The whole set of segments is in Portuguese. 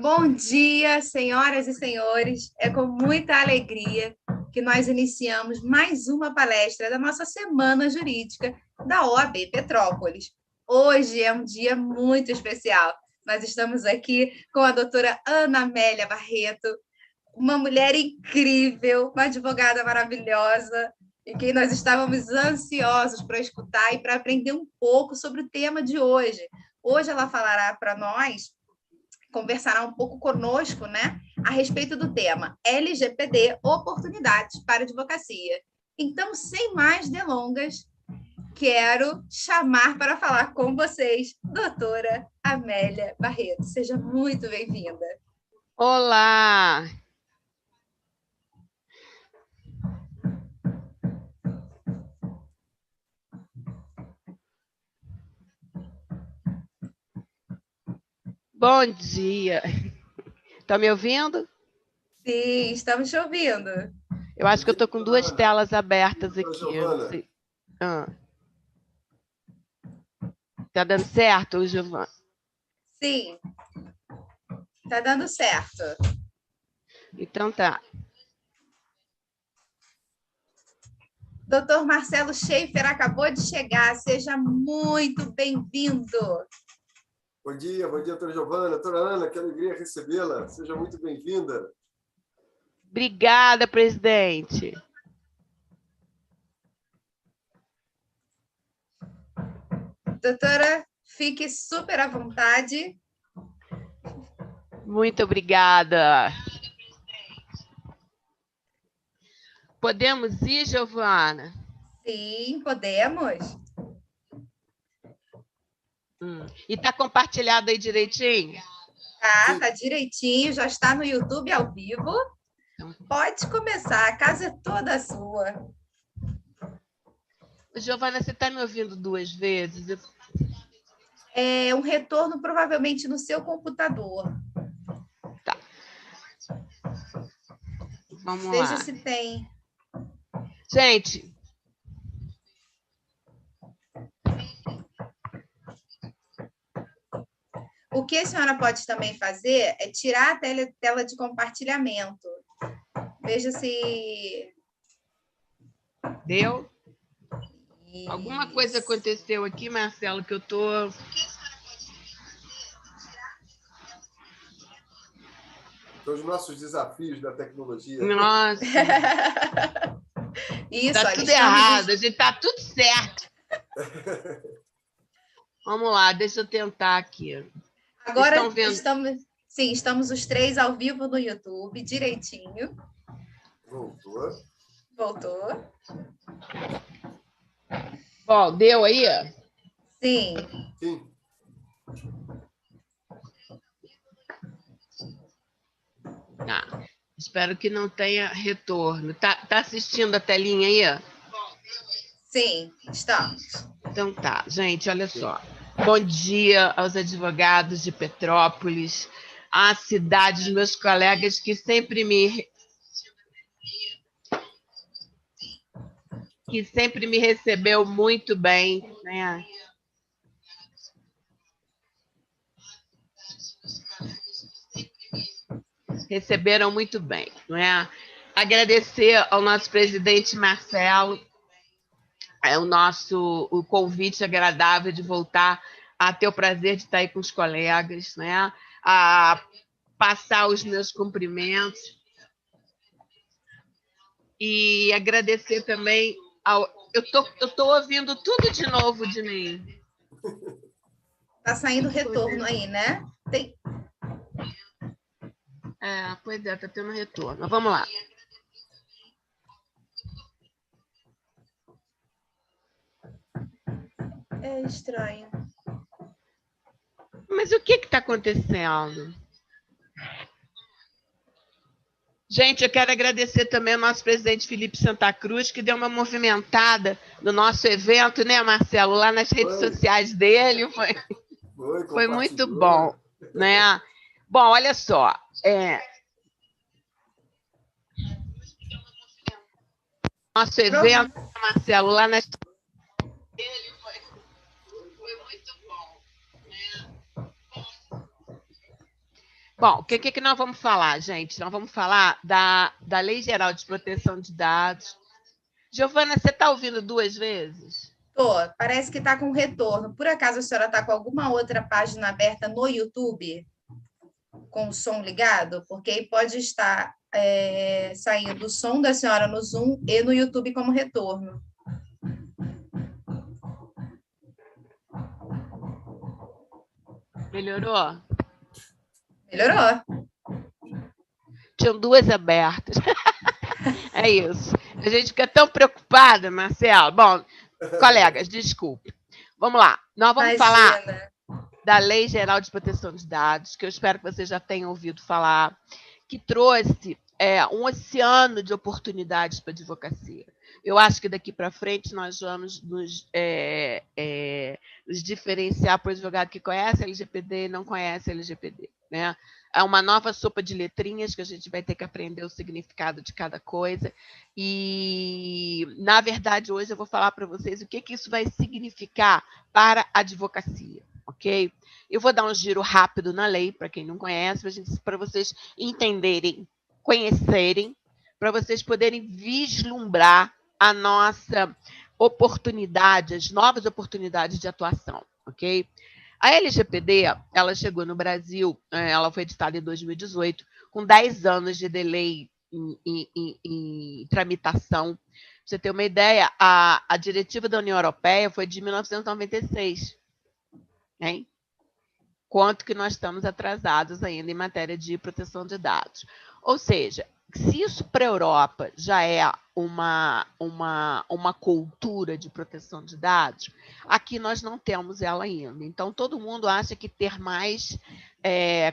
Bom dia, senhoras e senhores. É com muita alegria que nós iniciamos mais uma palestra da nossa Semana Jurídica da OAB Petrópolis. Hoje é um dia muito especial. Nós estamos aqui com a doutora Ana Amélia Barreto, uma mulher incrível, uma advogada maravilhosa, e que nós estávamos ansiosos para escutar e para aprender um pouco sobre o tema de hoje. Hoje ela falará para nós, conversará um pouco conosco, né, a respeito do tema LGPD, oportunidades para a advocacia. Então, sem mais delongas, quero chamar para falar com vocês, doutora Amélia Barreto. Seja muito bem-vinda. Olá! Bom dia! Está me ouvindo? Sim, estamos te ouvindo. Eu acho que eu estou com duas telas abertas aqui. Está dando certo, Giovana? Sim, está dando certo. Então tá. Doutor Marcelo Schaefer acabou de chegar. Seja muito bem-vindo. Bom dia, doutora Giovana, doutora Ana, que alegria recebê-la. Seja muito bem-vinda. Obrigada, presidente. Doutora, fique super à vontade. Muito obrigada. Podemos ir, Giovana? Sim, podemos. E está compartilhado aí direitinho? Tá direitinho, já está no YouTube ao vivo. Pode começar, a casa é toda sua. Giovana, você está me ouvindo duas vezes? É um retorno provavelmente no seu computador. Tá. Vamos Veja lá. se tem. Gente, o que a senhora pode também fazer é tirar a tela de compartilhamento. Veja se... Deu? Isso. Alguma coisa aconteceu aqui, Marcelo, que eu tô... São os nossos desafios da tecnologia. Nossa. Isso, tá olha, tudo errado, a gente tá tudo certo. Vamos lá, deixa eu tentar aqui. Agora estamos os três ao vivo no YouTube, direitinho. Voltou. Bom, deu aí? Sim. Tá. Espero que não tenha retorno. Tá assistindo a telinha aí? Sim, estamos. Então tá, gente, olha só. Bom dia aos advogados de Petrópolis, à cidade, dos meus colegas que sempre me recebeu muito bem, né? Receberam muito bem, não é? Agradecer ao nosso presidente Marcelo o convite agradável de voltar a ter o prazer de estar aí com os colegas, né? A passar os meus cumprimentos e agradecer também ao... Eu tô ouvindo tudo de novo de mim. Tá saindo retorno aí, né? Tem. Pois é, tá tendo retorno. Vamos lá. É estranho. Mas o que está acontecendo? Gente, eu quero agradecer também ao nosso presidente Felipe Santa Cruz, que deu uma movimentada no nosso evento, né, Marcelo? Lá nas redes sociais dele. Foi muito bom, né? Bom, olha só. Nosso evento, Marcelo, lá nas... Foi muito bom. Bom, o que nós vamos falar, gente? Nós vamos falar da Lei Geral de Proteção de Dados. Giovana, você está ouvindo 2 vezes? Tô, parece que está com retorno. Por acaso a senhora está com alguma outra página aberta no YouTube com o som ligado? Porque aí pode estar saindo o som da senhora no Zoom e no YouTube como retorno. Melhorou? Melhorou. Tinham 2 abertas. É isso. A gente fica tão preocupada, Marcelo. Bom, colegas, desculpe. Vamos lá. Nós vamos falar da Lei Geral de Proteção de Dados, que eu espero que vocês já tenham ouvido falar, que trouxe um oceano de oportunidades para a advocacia. Eu acho que daqui para frente nós vamos nos diferenciar para o advogado que conhece LGPD e não conhece LGPD, né? É uma nova sopa de letrinhas que a gente vai ter que aprender o significado de cada coisa. E, na verdade, hoje eu vou falar para vocês o que isso vai significar para a advocacia, ok? Eu vou dar um giro rápido na lei, para quem não conhece, para vocês entenderem, conhecerem, para vocês poderem vislumbrar a nossa oportunidade, as novas oportunidades de atuação, ok? A LGPD, ela chegou no Brasil, ela foi editada em 2018, com 10 anos de delay em tramitação. Pra você ter uma ideia, a diretiva da União Europeia foi de 1996. Hein? Quanto que nós estamos atrasados ainda em matéria de proteção de dados. Ou seja, se isso para a Europa já é uma cultura de proteção de dados, aqui nós não temos ela ainda. Então, todo mundo acha que ter mais,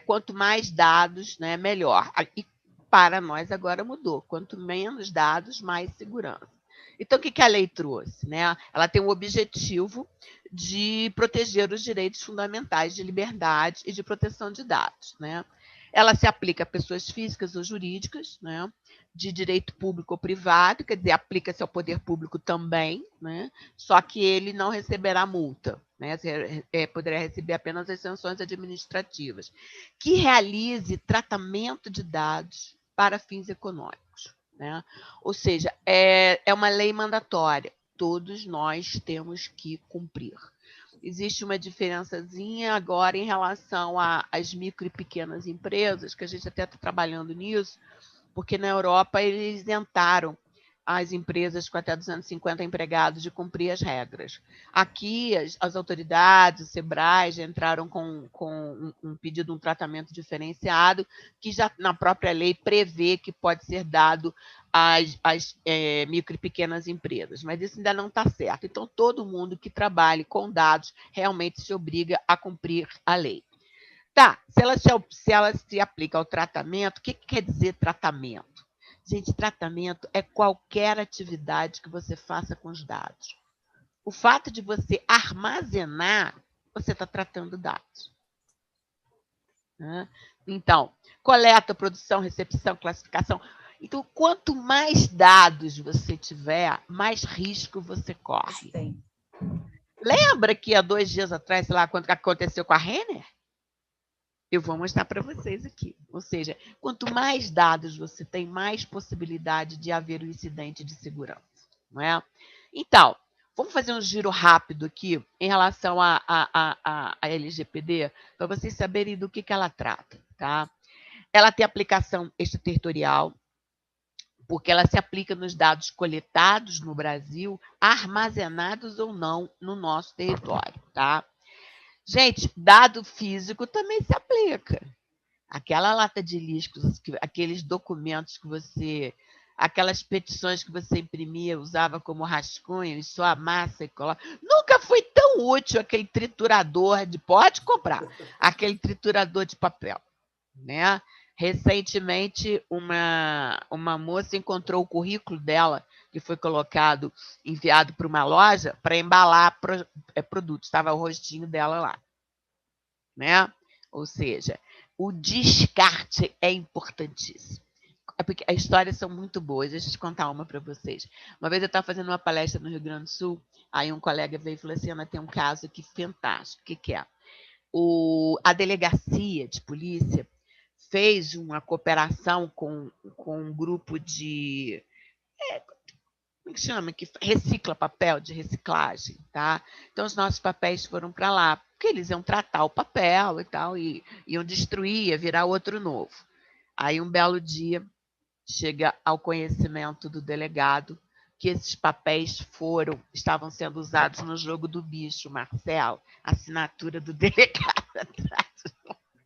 quanto mais dados, né, melhor. E para nós agora mudou. Quanto menos dados, mais segurança. Então, o que a lei trouxe? Né? Ela tem o objetivo de proteger os direitos fundamentais de liberdade e de proteção de dados, né? Ela se aplica a pessoas físicas ou jurídicas, né, de direito público ou privado, quer dizer, aplica-se ao poder público também, né, só que ele não receberá multa, né, poderá receber apenas as sanções administrativas, que realize tratamento de dados para fins econômicos, né? Ou seja, é uma lei mandatória, todos nós temos que cumprir. Existe uma diferençazinha agora em relação às micro e pequenas empresas, que a gente até está trabalhando nisso, porque na Europa eles isentaram as empresas com até 250 empregados de cumprir as regras. Aqui, as autoridades, o SEBRAE, já entraram com um pedido, um tratamento diferenciado, que já na própria lei prevê que pode ser dado às micro e pequenas empresas, mas isso ainda não está certo. Então, todo mundo que trabalhe com dados realmente se obriga a cumprir a lei. Tá, se ela se aplica ao tratamento, o que quer dizer tratamento? Gente, tratamento é qualquer atividade que você faça com os dados. O fato de você armazenar, você está tratando dados. Né? Então, coleta, produção, recepção, classificação. Então, quanto mais dados você tiver, mais risco você corre. Sim. Lembra que há 2 dias atrás, sei lá, quando aconteceu com a Renner? Eu vou mostrar para vocês aqui. Ou seja, quanto mais dados você tem, mais possibilidade de haver um incidente de segurança. Não é? Então, vamos fazer um giro rápido aqui em relação à LGPD, para vocês saberem do que ela trata. Tá? Ela tem aplicação extraterritorial, porque ela se aplica nos dados coletados no Brasil, armazenados ou não no nosso território. Tá? Gente, dado físico também se aplica. Aquela lata de lixo, aqueles documentos que você... Aquelas petições que você imprimia, usava como rascunho, e só amassa e coloca. Nunca foi tão útil aquele triturador de... Pode comprar. Aquele triturador de papel. Né? Recentemente, uma moça encontrou o currículo dela, que foi enviado para uma loja para embalar produtos. Estava o rostinho dela lá. Né? Ou seja, o descarte é importantíssimo. Porque as histórias são muito boas. Deixa eu contar uma para vocês. Uma vez eu estava fazendo uma palestra no Rio Grande do Sul, aí um colega veio e falou assim, Ana, tem um caso aqui fantástico. O que é? A delegacia de polícia fez uma cooperação com um grupo de... como que chama? Que recicla papel, de reciclagem, tá? Então, os nossos papéis foram para lá, porque eles iam tratar o papel e tal, e iam destruir, ia virar outro novo. Aí, um belo dia, chega ao conhecimento do delegado que esses papéis estavam sendo usados no jogo do bicho, Marcelo. Assinatura do delegado atrás.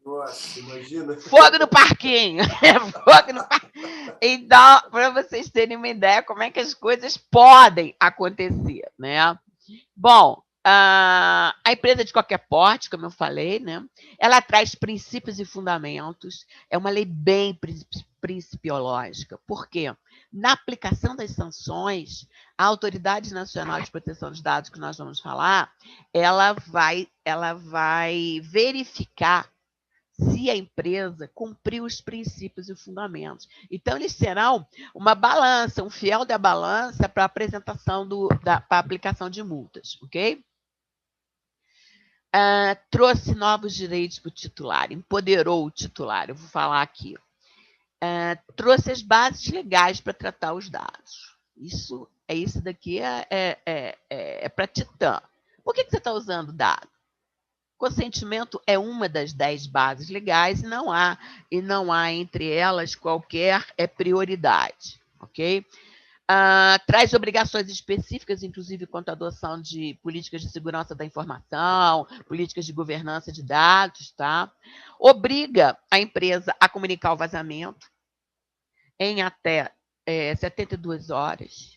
Nossa, imagina. Fogo no parquinho. Fogo no parquinho. Então, para vocês terem uma ideia como é que as coisas podem acontecer, né? Bom, a empresa de qualquer porte, como eu falei, né? Ela traz princípios e fundamentos. É uma lei bem principiológica. Por quê? Na aplicação das sanções, a Autoridade Nacional de Proteção dos Dados, que nós vamos falar, ela vai verificar se a empresa cumpriu os princípios e fundamentos. Então, eles serão uma balança, um fiel da balança para a apresentação para a aplicação de multas, ok? Trouxe novos direitos para o titular, empoderou o titular, eu vou falar aqui. Trouxe as bases legais para tratar os dados. Isso daqui é para titã. Por que você está usando dado? Consentimento é uma das 10 bases legais e não há entre elas qualquer prioridade, ok? Traz obrigações específicas, inclusive quanto à adoção de políticas de segurança da informação, políticas de governança de dados, tá? Obriga a empresa a comunicar o vazamento em até 72 horas,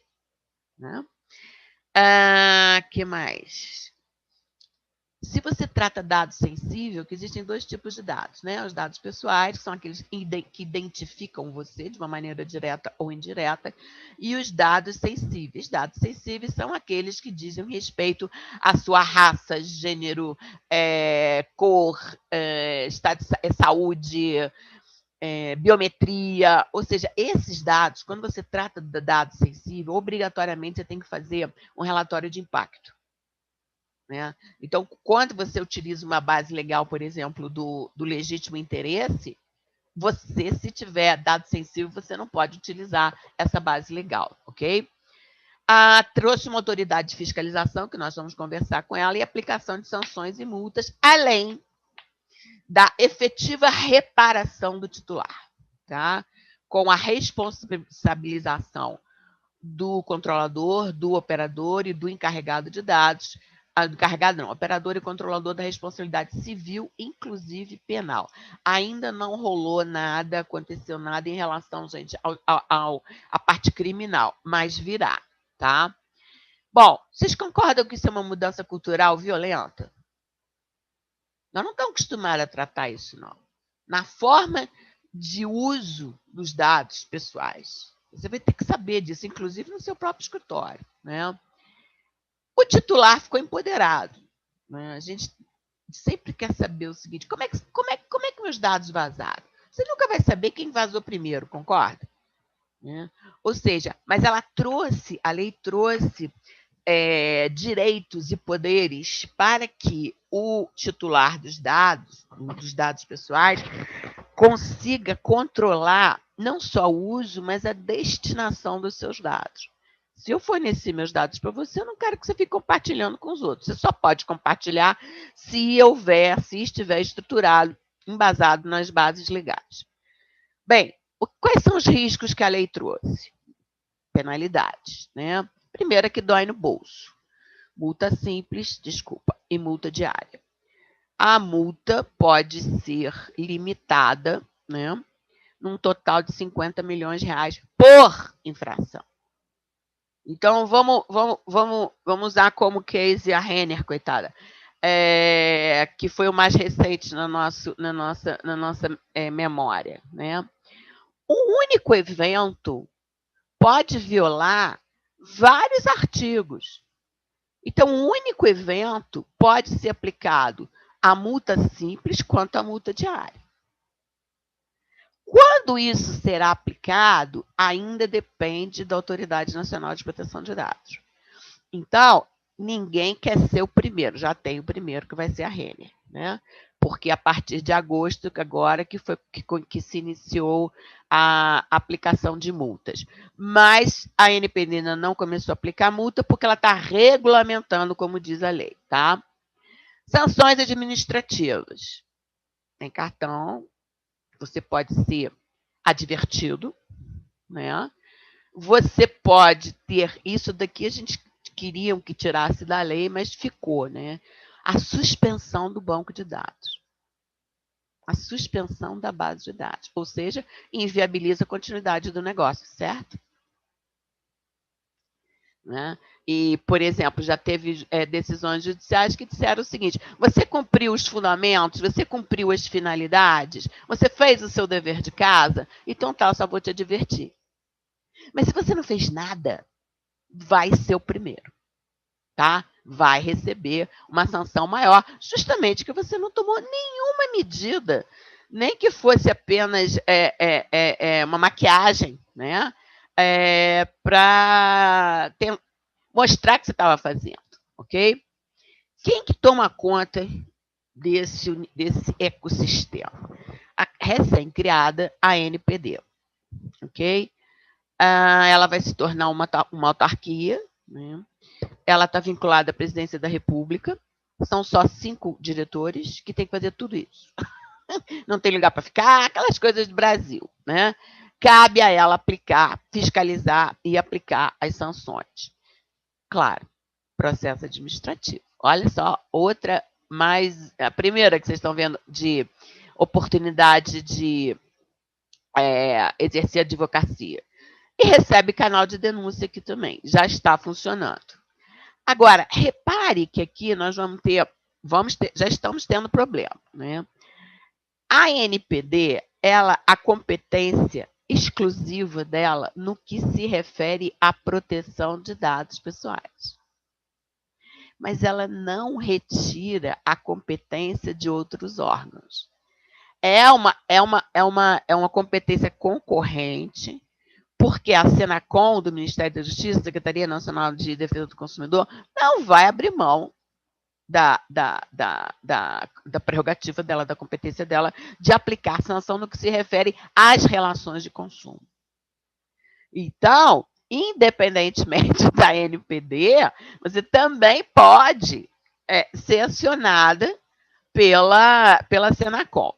né? Que mais? Se você trata dados sensíveis, que existem 2 tipos de dados, né? Os dados pessoais, que são aqueles que identificam você de uma maneira direta ou indireta, e os dados sensíveis. Dados sensíveis são aqueles que dizem respeito à sua raça, gênero, cor, estado de saúde, biometria, ou seja, esses dados, quando você trata de dados sensíveis, obrigatoriamente você tem que fazer um relatório de impacto. Né? Então, quando você utiliza uma base legal, por exemplo, do legítimo interesse, você, se tiver dado sensível, você não pode utilizar essa base legal, ok? Trouxe uma autoridade de fiscalização, que nós vamos conversar com ela, e aplicação de sanções e multas, além da efetiva reparação do titular, tá? Com a responsabilização do controlador, do operador e do encarregado de dados, operador e controlador da responsabilidade civil, inclusive penal. Ainda não rolou nada, aconteceu nada em relação, gente, à parte criminal, mas virá, tá? Bom, vocês concordam que isso é uma mudança cultural violenta? Nós não estamos acostumados a tratar isso, não. Na forma de uso dos dados pessoais. Você vai ter que saber disso, inclusive no seu próprio escritório, né? O titular ficou empoderado, né? A gente sempre quer saber o seguinte: como é que meus dados vazaram? Você nunca vai saber quem vazou primeiro, concorda? Né? Ou seja, mas a lei trouxe direitos e poderes para que o titular dos dados pessoais, consiga controlar não só o uso, mas a destinação dos seus dados. Se eu fornecer meus dados para você, eu não quero que você fique compartilhando com os outros. Você só pode compartilhar se estiver estruturado, embasado nas bases legais. Bem, quais são os riscos que a lei trouxe? Penalidades, né? Primeira, que dói no bolso. Multa simples, e multa diária. A multa pode ser limitada, né, num total de 50 milhões de reais por infração. Então, vamos usar como case a Renner, coitada, que foi o mais recente na nossa memória. Né? Um único evento pode violar vários artigos. Então, um único evento pode ser aplicado a multa simples quanto a multa diária. Quando isso será aplicado, ainda depende da Autoridade Nacional de Proteção de Dados. Então, ninguém quer ser o primeiro, já tem o primeiro, que vai ser a Renner. Né? porque a partir de agosto, agora que se iniciou a aplicação de multas. Mas a ANPD ainda não começou a aplicar multa porque ela está regulamentando, como diz a lei, tá? Sanções administrativas. Tem cartão, você pode ser advertido, né? Você pode ter, isso daqui a gente queria que tirasse da lei, mas ficou, né? A suspensão do banco de dados. A suspensão da base de dados, ou seja, inviabiliza a continuidade do negócio, certo? Né? E, por exemplo, já teve decisões judiciais que disseram o seguinte: você cumpriu os fundamentos, você cumpriu as finalidades, você fez o seu dever de casa, então tá, eu só vou te advertir. Mas se você não fez nada, vai ser o primeiro, tá? Vai receber uma sanção maior, justamente que você não tomou nenhuma medida, nem que fosse apenas uma maquiagem, né? Para mostrar que você estava fazendo, ok? Quem que toma conta desse ecossistema? A recém-criada ANPD, ok? Ela vai se tornar uma autarquia, né? Ela está vinculada à presidência da República, são só 5 diretores que têm que fazer tudo isso. Não tem lugar para ficar, aquelas coisas do Brasil, né? Cabe a ela aplicar, fiscalizar e aplicar as sanções. Claro, processo administrativo. Olha só, outra mais... A primeira que vocês estão vendo de oportunidade de exercer advocacia. E recebe canal de denúncia aqui também, já está funcionando. Agora, repare que aqui nós já estamos tendo problema, né? A ANPD, a competência exclusiva dela no que se refere à proteção de dados pessoais. Mas ela não retira a competência de outros órgãos. É uma competência concorrente, porque a Senacom, do Ministério da Justiça, Secretaria Nacional de Defesa do Consumidor, não vai abrir mão da prerrogativa dela, da competência dela, de aplicar sanção no que se refere às relações de consumo. Então, independentemente da NPD, você também pode ser acionada pela Senacom.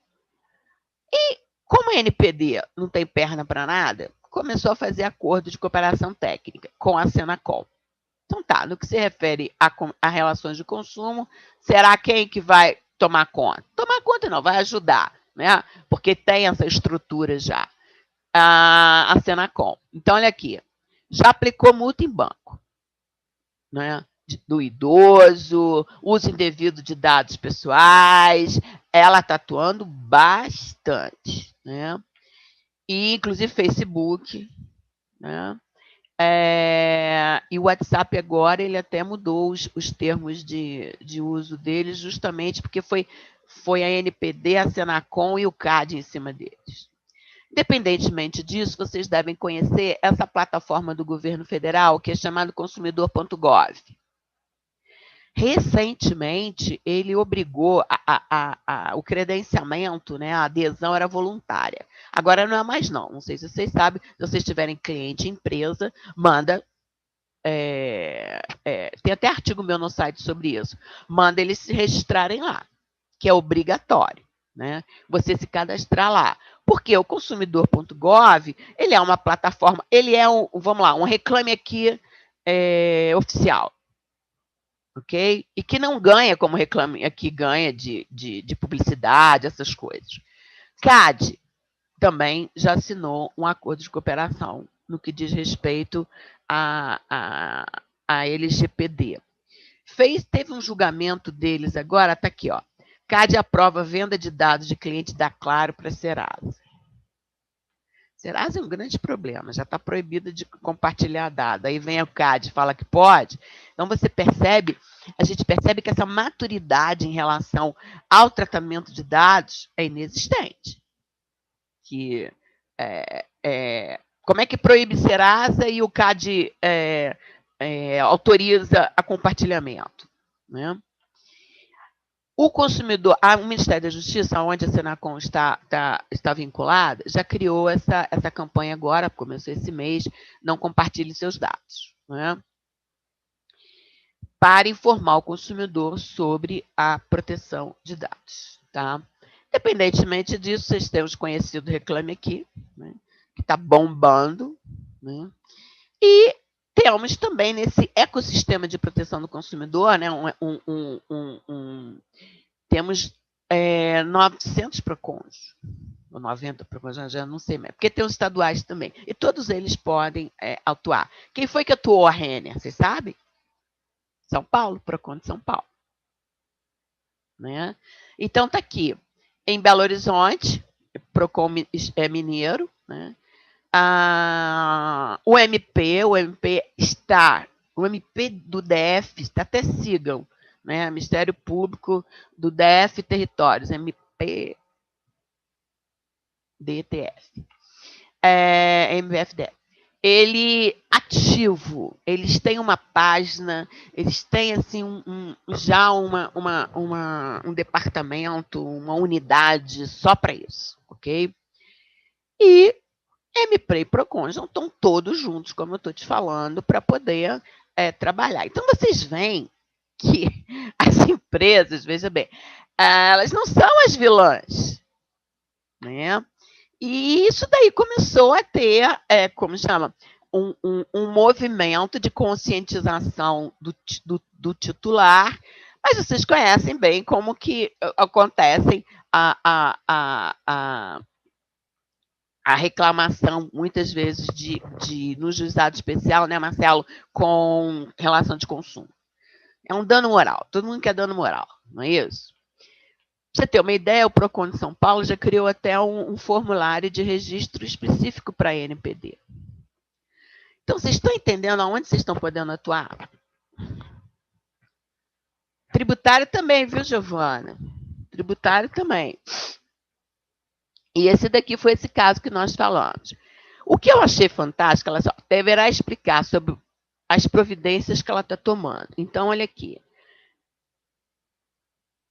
E, como a NPD não tem perna para nada, começou a fazer acordo de cooperação técnica com a Senacom. Então tá, no que se refere a relações de consumo, será quem que vai tomar conta? Tomar conta não, vai ajudar, né? Porque tem essa estrutura já, a Senacom. Então, olha aqui, já aplicou multa em banco, né? Do idoso, uso indevido de dados pessoais, ela está atuando bastante, né? E, inclusive, Facebook, né? E o WhatsApp agora, ele até mudou os termos de uso dele, justamente porque foi a ANPD, a Senacom e o CAD em cima deles. Independentemente disso, vocês devem conhecer essa plataforma do governo federal, que é chamada consumidor.gov. Recentemente, ele obrigou o credenciamento, né, a adesão era voluntária. Agora não é mais não. Não sei se vocês sabem, se vocês tiverem cliente empresa, manda... tem até artigo meu no site sobre isso. Manda eles se registrarem lá, que é obrigatório, né? Você se cadastrar lá. Porque o consumidor.gov, ele é uma plataforma, ele é um Reclame Aqui oficial. Ok? E que não ganha como Reclame Aqui ganha de publicidade, essas coisas. CAD também já assinou um acordo de cooperação no que diz respeito a LGPD. Teve um julgamento deles agora, está aqui, ó. CAD aprova a venda de dados de cliente da Claro para a Serasa. Serasa é um grande problema, já está proibido de compartilhar dados. Aí vem o CAD e fala que pode. Então, a gente percebe que essa maturidade em relação ao tratamento de dados é inexistente. Como é que proíbe Serasa e o CAD autoriza a compartilhamento, né? O consumidor, o Ministério da Justiça, onde a Senacom está vinculada, já criou essa campanha agora, começou esse mês, não compartilhe seus dados, né? Para informar o consumidor sobre a proteção de dados, tá? Independentemente disso, vocês têm os conhecidos Reclame Aqui, né? Que está bombando, né? E temos também nesse ecossistema de proteção do consumidor, né, temos 900 PROCONs, ou 90 PROCONs, já não sei mais, porque tem os estaduais também, e todos eles podem atuar. Quem foi que atuou a Renner, vocês sabem? São Paulo, PROCON de São Paulo. Né? Então, está aqui, em Belo Horizonte, PROCON Mineiro, né? O MP do DF, até sigam, né? Ministério Público do DF Territórios, MP DTF, MPFDF. Ele ativo, eles têm uma página, eles têm assim já um departamento, uma unidade só para isso, ok? E MPRE e PROCON estão todos juntos, como eu estou te falando, para poder trabalhar. Então, vocês veem que as empresas, veja bem, elas não são as vilãs, né? E isso daí começou a ter, como chama, um movimento de conscientização do titular, mas vocês conhecem bem como que acontecem a reclamação, muitas vezes, no juizado especial, né, Marcelo, com relação de consumo. É um dano moral. Todo mundo quer dano moral, não é isso? Pra você ter uma ideia, o PROCON de São Paulo já criou até um formulário de registro específico para a NPD. Então, vocês estão entendendo aonde vocês estão podendo atuar? Tributário também, viu, Giovana? Tributário também. E esse daqui foi esse caso que nós falamos. O que eu achei fantástico, ela só deverá explicar sobre as providências que ela está tomando. Então, olha aqui.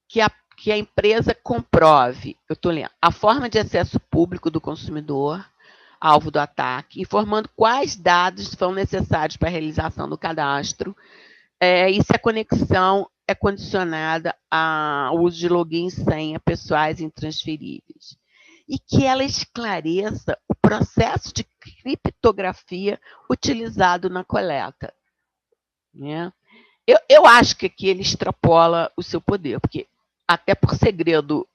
Que a empresa comprove, eu estou lendo, a forma de acesso público do consumidor, alvo do ataque, informando quais dados são necessários para a realização do cadastro, e se a conexão é condicionada ao uso de login e senha pessoais intransferíveis. E que ela esclareça o processo de criptografia utilizado na coleta. Né? Eu acho que aqui ele extrapola o seu poder, porque até por segredo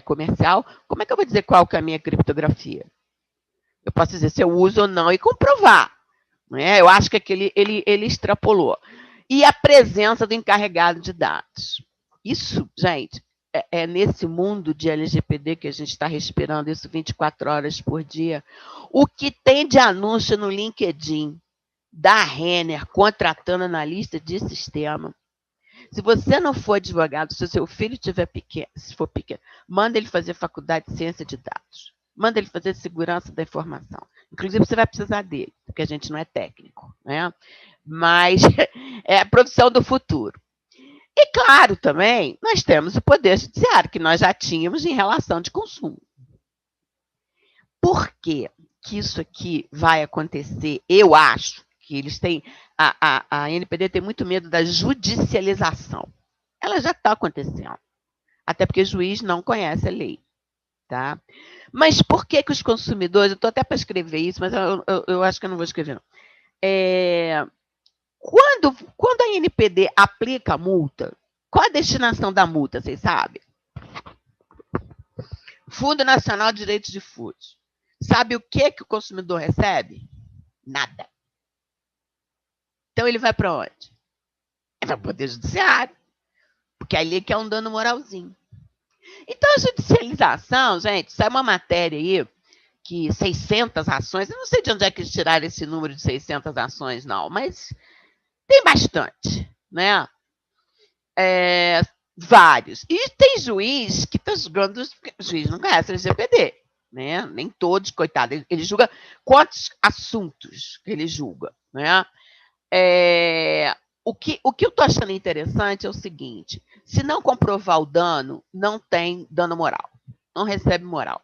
comercial, como é que eu vou dizer qual que é a minha criptografia? Eu posso dizer se eu uso ou não e comprovar. Né? Eu acho que aqui ele extrapolou. E a presença do encarregado de dados. Isso, gente, é nesse mundo de LGPD que a gente está respirando isso 24 horas por dia. O que tem de anúncio no LinkedIn da Renner contratando analista de sistema. Se você não for advogado, se o seu filho tiver pequeno, se for pequeno, manda ele fazer faculdade de ciência de dados. Manda ele fazer segurança da informação. Inclusive, você vai precisar dele, porque a gente não é técnico, né? Mas é a profissão do futuro. E, claro, também, nós temos o poder judiciário, que nós já tínhamos em relação de consumo. Por que isso aqui vai acontecer? Eu acho que eles têm... A NPD tem muito medo da judicialização. Ela já está acontecendo. Até porque o juiz não conhece a lei. Tá? Mas por que os consumidores... Eu estou até para escrever isso, mas eu acho que eu não vou escrever, não. Quando a NPD aplica a multa, qual a destinação da multa, vocês sabem? Fundo Nacional de Direitos de Furto. Sabe o que o consumidor recebe? Nada. Então, ele vai para onde? Ele vai para o Poder Judiciário, porque ali que é um dano moralzinho. Então, a judicialização, gente, sai uma matéria aí, que 600 ações, eu não sei de onde é que eles tiraram esse número de 600 ações, não, mas tem bastante, né? Vários. E tem juiz que está julgando, o juiz não conhece o LGPD, né? Nem todos, coitado. Ele julga quantos assuntos que ele julga, né? O que eu estou achando interessante é o seguinte, Se não comprovar o dano, não tem dano moral, não recebe moral.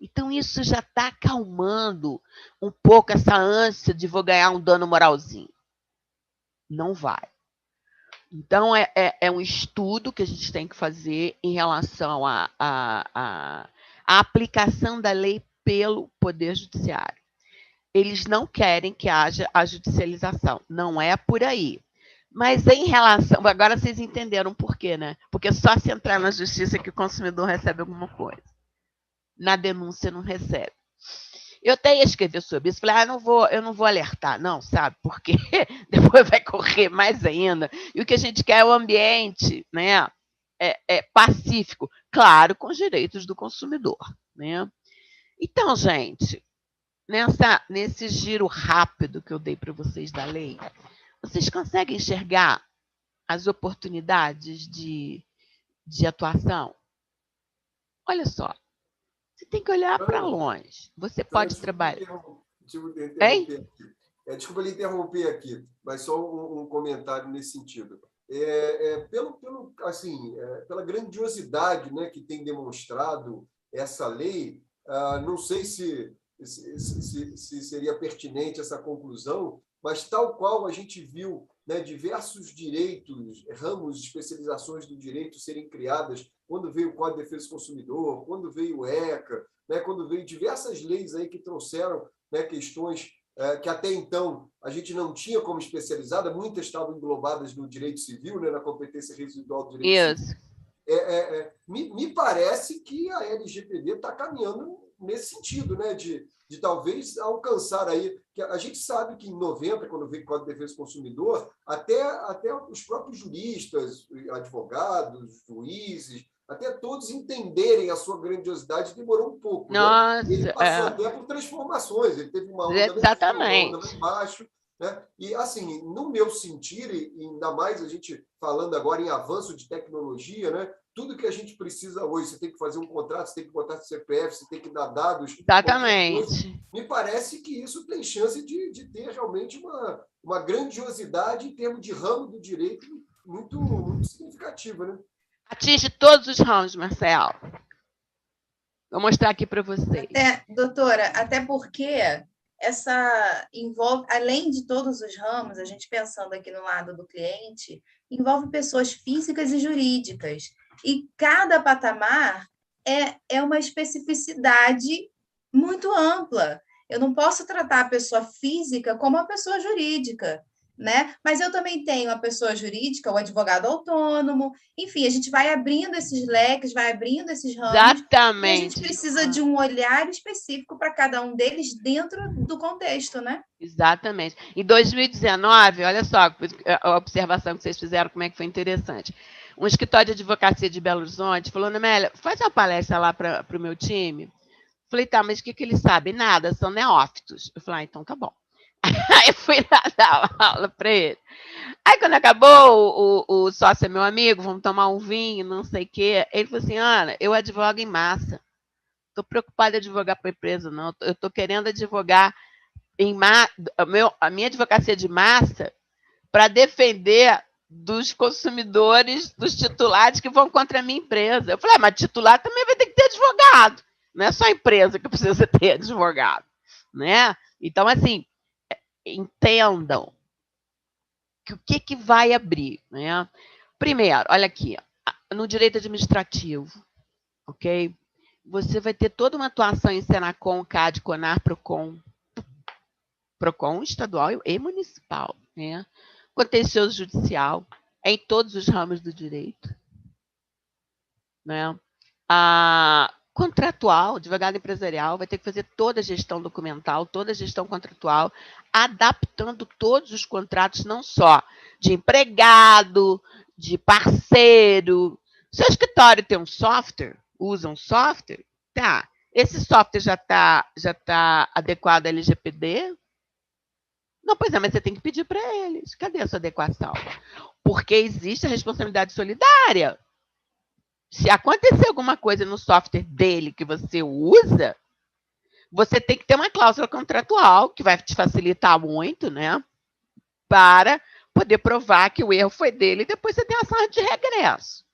Então, isso já está acalmando um pouco essa ânsia de vou ganhar um dano moralzinho. Não vai. Então, é um estudo que a gente tem que fazer em relação à aplicação da lei pelo Poder Judiciário. Eles não querem que haja a judicialização. Não é por aí. Mas em relação... Agora vocês entenderam por quê, né? Porque só se entrar na justiça que o consumidor recebe alguma coisa. Na denúncia não recebe. Eu até ia escrever sobre isso. Falei, eu não vou alertar. Não, sabe? Porque depois vai correr mais ainda. E o que a gente quer é o ambiente, né? Pacífico. Claro, com os direitos do consumidor, né? Então, gente... Nesse giro rápido que eu dei para vocês da lei, vocês conseguem enxergar as oportunidades de atuação? Olha só, você tem que olhar para longe. Você pode trabalhar... Desculpa lhe interromper aqui, mas só um comentário nesse sentido. Pela grandiosidade, né, que tem demonstrado essa lei, não sei se seria pertinente essa conclusão, mas tal qual a gente viu, né, diversos direitos, ramos, especializações do direito serem criadas quando veio o Código de Defesa do Consumidor, quando veio o ECA, né, quando veio diversas leis aí que trouxeram, né, questões que até então a gente não tinha como especializada, muitas estavam englobadas no direito civil, né, na competência residual do direito civil. Me parece que a LGPD está caminhando nesse sentido, né, de talvez alcançar aí, que a gente sabe que em 90, quando veio o Código de Defesa do Consumidor, até os próprios juristas, advogados, juízes, até todos entenderem a sua grandiosidade, demorou um pouco. Nossa, né? Ele passou até por transformações, ele teve uma onda exatamente. Uma onda embaixo. Né? E, assim, no meu sentir, e ainda mais a gente falando agora em avanço de tecnologia, né? Tudo que a gente precisa hoje, você tem que fazer um contrato, você tem que botar CPF, você tem que dar dados. Exatamente. Me parece que isso tem chance de ter realmente uma grandiosidade em termos de ramo do direito muito, muito significativa, né? Atinge todos os ramos, Marcelo. Vou mostrar aqui para vocês. Doutora, até porque essa envolve, além de todos os ramos, a gente pensando aqui no lado do cliente, envolve pessoas físicas e jurídicas. E cada patamar é uma especificidade muito ampla. Eu não posso tratar a pessoa física como a pessoa jurídica, né? Mas eu também tenho a pessoa jurídica, o advogado autônomo, enfim, a gente vai abrindo esses leques, vai abrindo esses ramos. Exatamente. E a gente precisa de um olhar específico para cada um deles dentro do contexto, né? Exatamente. Em 2019, olha só a observação que vocês fizeram, como é que foi interessante. Um escritório de advocacia de Belo Horizonte falou, Nemélia, faz uma palestra lá para o meu time. Falei, tá, mas o que eles sabem? Nada, são neófitos. Eu falei, então tá bom. Aí fui lá dar aula para ele. Aí, quando acabou, o sócio é meu amigo, vamos tomar um vinho, não sei o quê. Ele falou assim, Ana, eu advogo em massa. Estou preocupada em advogar para a empresa, não. Eu estou querendo advogar em a minha advocacia de massa para defender dos consumidores, dos titulares que vão contra a minha empresa. Eu falei, mas titular também vai ter que ter advogado. Não é só a empresa que precisa ter advogado, né? Então, assim, entendam que o que vai abrir, né? Primeiro, olha aqui, no direito administrativo, ok? Você vai ter toda uma atuação em Senacom, CAD, CONAR, PROCON estadual e municipal, né? Contencioso judicial, em todos os ramos do direito, né? Contratual, advogado empresarial, vai ter que fazer toda a gestão documental, toda a gestão contratual, adaptando todos os contratos, não só de empregado, de parceiro. Seu escritório tem um software? Usa um software? Tá. Esse software já tá adequado à LGPD? Não, pois é, mas você tem que pedir para eles. Cadê a sua adequação? Porque existe a responsabilidade solidária. Se acontecer alguma coisa no software dele que você usa, você tem que ter uma cláusula contratual, que vai te facilitar muito, né? Para poder provar que o erro foi dele e depois você tem ação de regresso,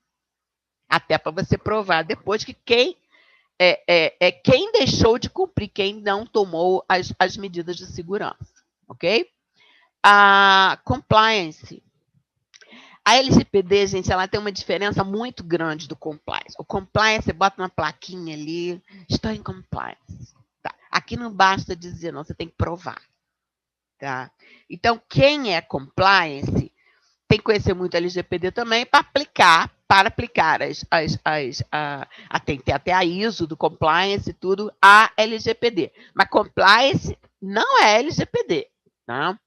Até para você provar depois que quem quem deixou de cumprir, quem não tomou as medidas de segurança, ok? A compliance. A LGPD, gente, ela tem uma diferença muito grande do compliance. O compliance, você bota uma plaquinha ali, estou em compliance. Tá? Aqui não basta dizer, não, você tem que provar. Tá? Então, quem é compliance tem que conhecer muito a LGPD também para aplicar tem que ter até a ISO do compliance e tudo, a LGPD. Mas compliance não é LGPD. Tá?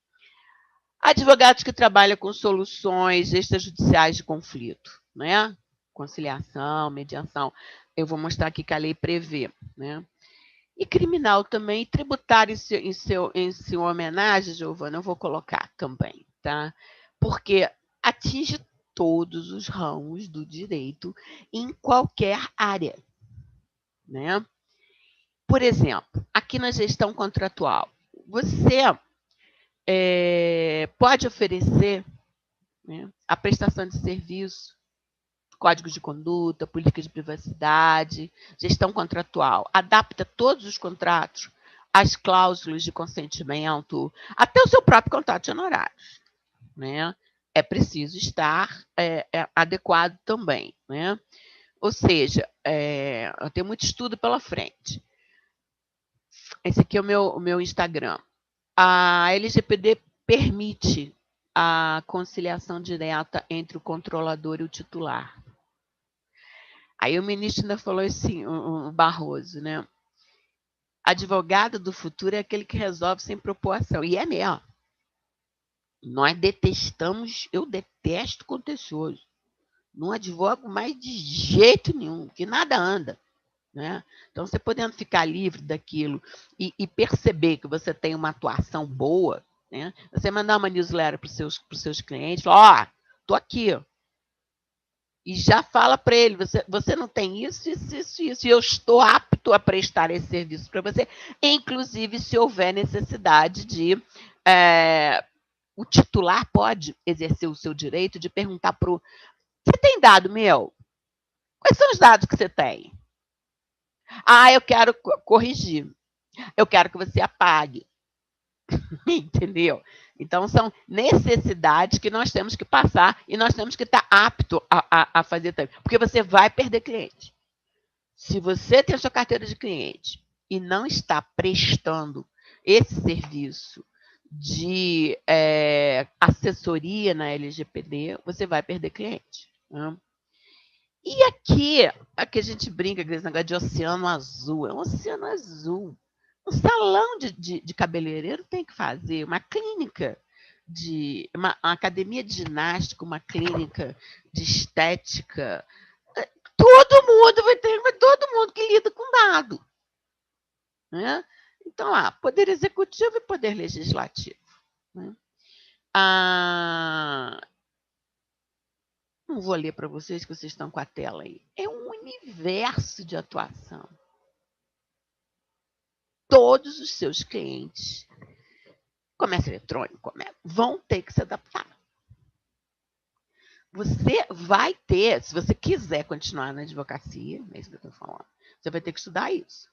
Advogados que trabalham com soluções extrajudiciais de conflito, né? Conciliação, mediação. Eu vou mostrar aqui que a lei prevê, né? E criminal também, tributário em sua homenagem, Giovana, eu vou colocar também, tá? Porque atinge todos os ramos do direito em qualquer área, né? Por exemplo, aqui na gestão contratual, você pode oferecer, né, a prestação de serviço, código de conduta, política de privacidade, gestão contratual. Adapta todos os contratos às cláusulas de consentimento, até o seu próprio contrato de honorários. Né? É preciso estar adequado também. Né? Ou seja, eu tenho muito estudo pela frente. Esse aqui é o meu Instagram. A LGPD permite a conciliação direta entre o controlador e o titular. Aí o ministro ainda falou assim, o Barroso, né? Advogado do futuro é aquele que resolve sem propor ação. E é mesmo. Nós detestamos, eu detesto contencioso. Não advogo mais de jeito nenhum, que nada anda. Né? Então, você podendo ficar livre daquilo e perceber que você tem uma atuação boa, né? Você mandar uma newsletter para os seus clientes, falar, estou aqui. E já fala para ele, você não tem isso, e eu estou apto a prestar esse serviço para você, inclusive se houver necessidade de... o titular pode exercer o seu direito de perguntar para o... Você tem dado meu? Quais são os dados que você tem? Eu quero corrigir. Eu quero que você apague. Entendeu? Então, são necessidades que nós temos que passar e nós temos que estar apto a fazer também. Porque você vai perder cliente. Se você tem a sua carteira de cliente e não está prestando esse serviço de assessoria na LGPD, você vai perder cliente. Né? E aqui a gente brinca com esse negócio de oceano azul. É um oceano azul. Um salão de cabeleireiro tem que fazer, uma clínica, uma academia de ginástica, uma clínica de estética. Todo mundo vai ter, mas todo mundo que lida com dado. Né? Então, poder executivo e poder legislativo. Né? Não vou ler para vocês, que vocês estão com a tela aí. É um universo de atuação. Todos os seus clientes, comércio eletrônico, vão ter que se adaptar. Você vai ter, se você quiser continuar na advocacia, é isso que eu estou falando, você vai ter que estudar isso.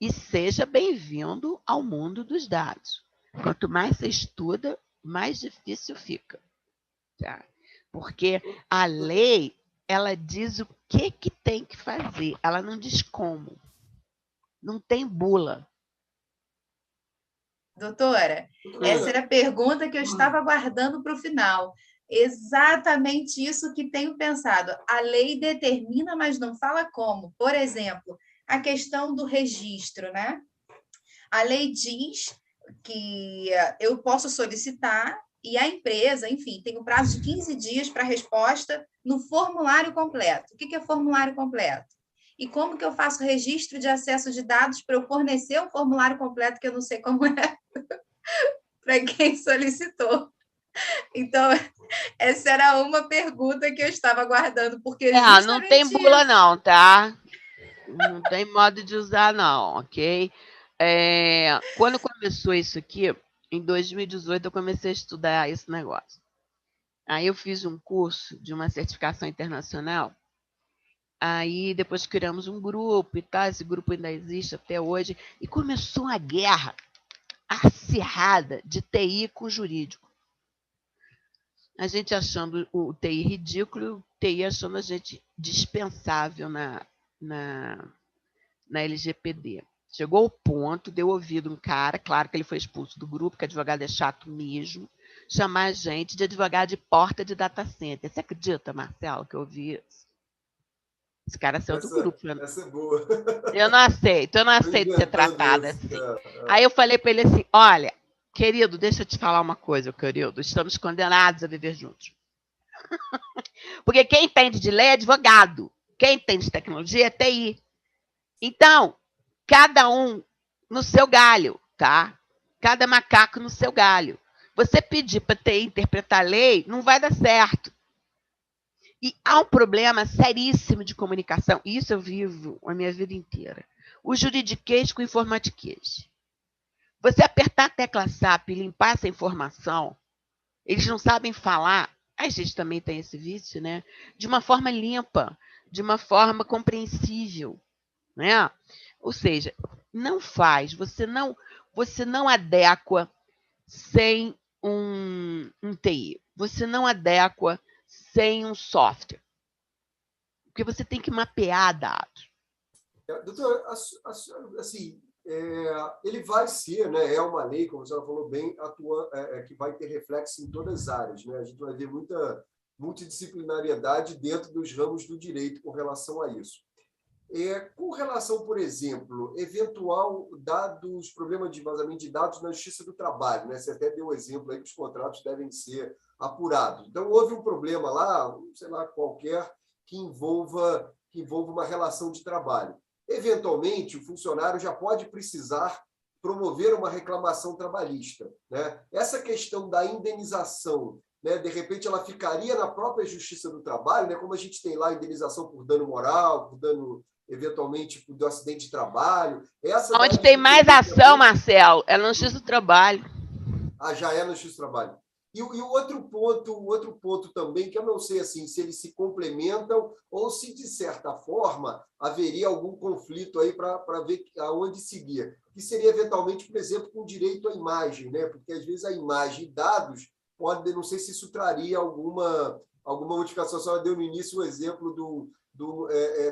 E seja bem-vindo ao mundo dos dados. Quanto mais você estuda, mais difícil fica. Tá? Porque a lei, ela diz o que tem que fazer, ela não diz como. Não tem bula. Doutora, essa era a pergunta que eu estava aguardando para o final. Exatamente isso que tenho pensado. A lei determina, mas não fala como. Por exemplo, a questão do registro, né? A lei diz que eu posso solicitar e a empresa, enfim, tem um prazo de 15 dias para resposta no formulário completo. O que é formulário completo? E como que eu faço registro de acesso de dados para eu fornecer um formulário completo que eu não sei como é para quem solicitou? Então, essa era uma pergunta que eu estava aguardando, porque não tem bula não, tá? Não tem modo de usar não, ok? Quando começou isso aqui, em 2018, eu comecei a estudar esse negócio. Aí eu fiz um curso de uma certificação internacional Aí depois criamos um grupo e tal, esse grupo ainda existe até hoje, e começou uma guerra acirrada de TI com jurídico. A gente achando o TI ridículo, o TI achando a gente dispensável na LGPD. Chegou ao ponto de eu ouvir um cara, claro que ele foi expulso do grupo, que advogado é chato mesmo, chamar a gente de advogado de porta de data center. Você acredita, Marcelo, que eu ouvi isso? Esse cara saiu do grupo. Essa é boa. Eu não aceito ser tratada assim. Aí eu falei para ele assim, olha, querido, deixa eu te falar uma coisa, querido, estamos condenados a viver juntos. Porque quem entende de lei é advogado, quem entende de tecnologia é TI. Então, cada um no seu galho, tá? Cada macaco no seu galho. Você pedir para TI interpretar a lei, não vai dar certo. E há um problema seríssimo de comunicação. Isso eu vivo a minha vida inteira. O juridiquês com o informatiquês. Você apertar a tecla SAP e limpar essa informação, eles não sabem falar, a gente também tem esse vício, né? De uma forma limpa, de uma forma compreensível, né? Ou seja, não faz, você não adequa sem um TI. Você não adequa sem um software. Porque você tem que mapear dados. Doutor, assim, ele vai ser, né, é uma lei, como a senhora falou bem, que vai ter reflexo em todas as áreas. Né? A gente vai ver muita multidisciplinariedade dentro dos ramos do direito com relação a isso. Com relação, por exemplo, eventual problema de vazamento de dados na Justiça do Trabalho, né? Você até deu o exemplo aí que os contratos devem ser apurados. Então, houve um problema lá, sei lá, qualquer, que envolva uma relação de trabalho. Eventualmente, o funcionário já pode precisar promover uma reclamação trabalhista. Né? Essa questão da indenização, né, de repente, ela ficaria na própria Justiça do Trabalho, né, como a gente tem lá a indenização por dano moral, por dano, eventualmente, do acidente de trabalho. Onde tem mais ação, Marcelo, é na Justiça do Trabalho. Já é na Justiça do Trabalho. E o outro ponto também, que eu não sei assim, se eles se complementam ou se, de certa forma, haveria algum conflito aí para ver aonde seguir. Que seria, eventualmente, por exemplo, com direito à imagem, né? Porque, às vezes, a imagem e dados pode, não sei se isso traria alguma modificação. A senhora deu no início o exemplo do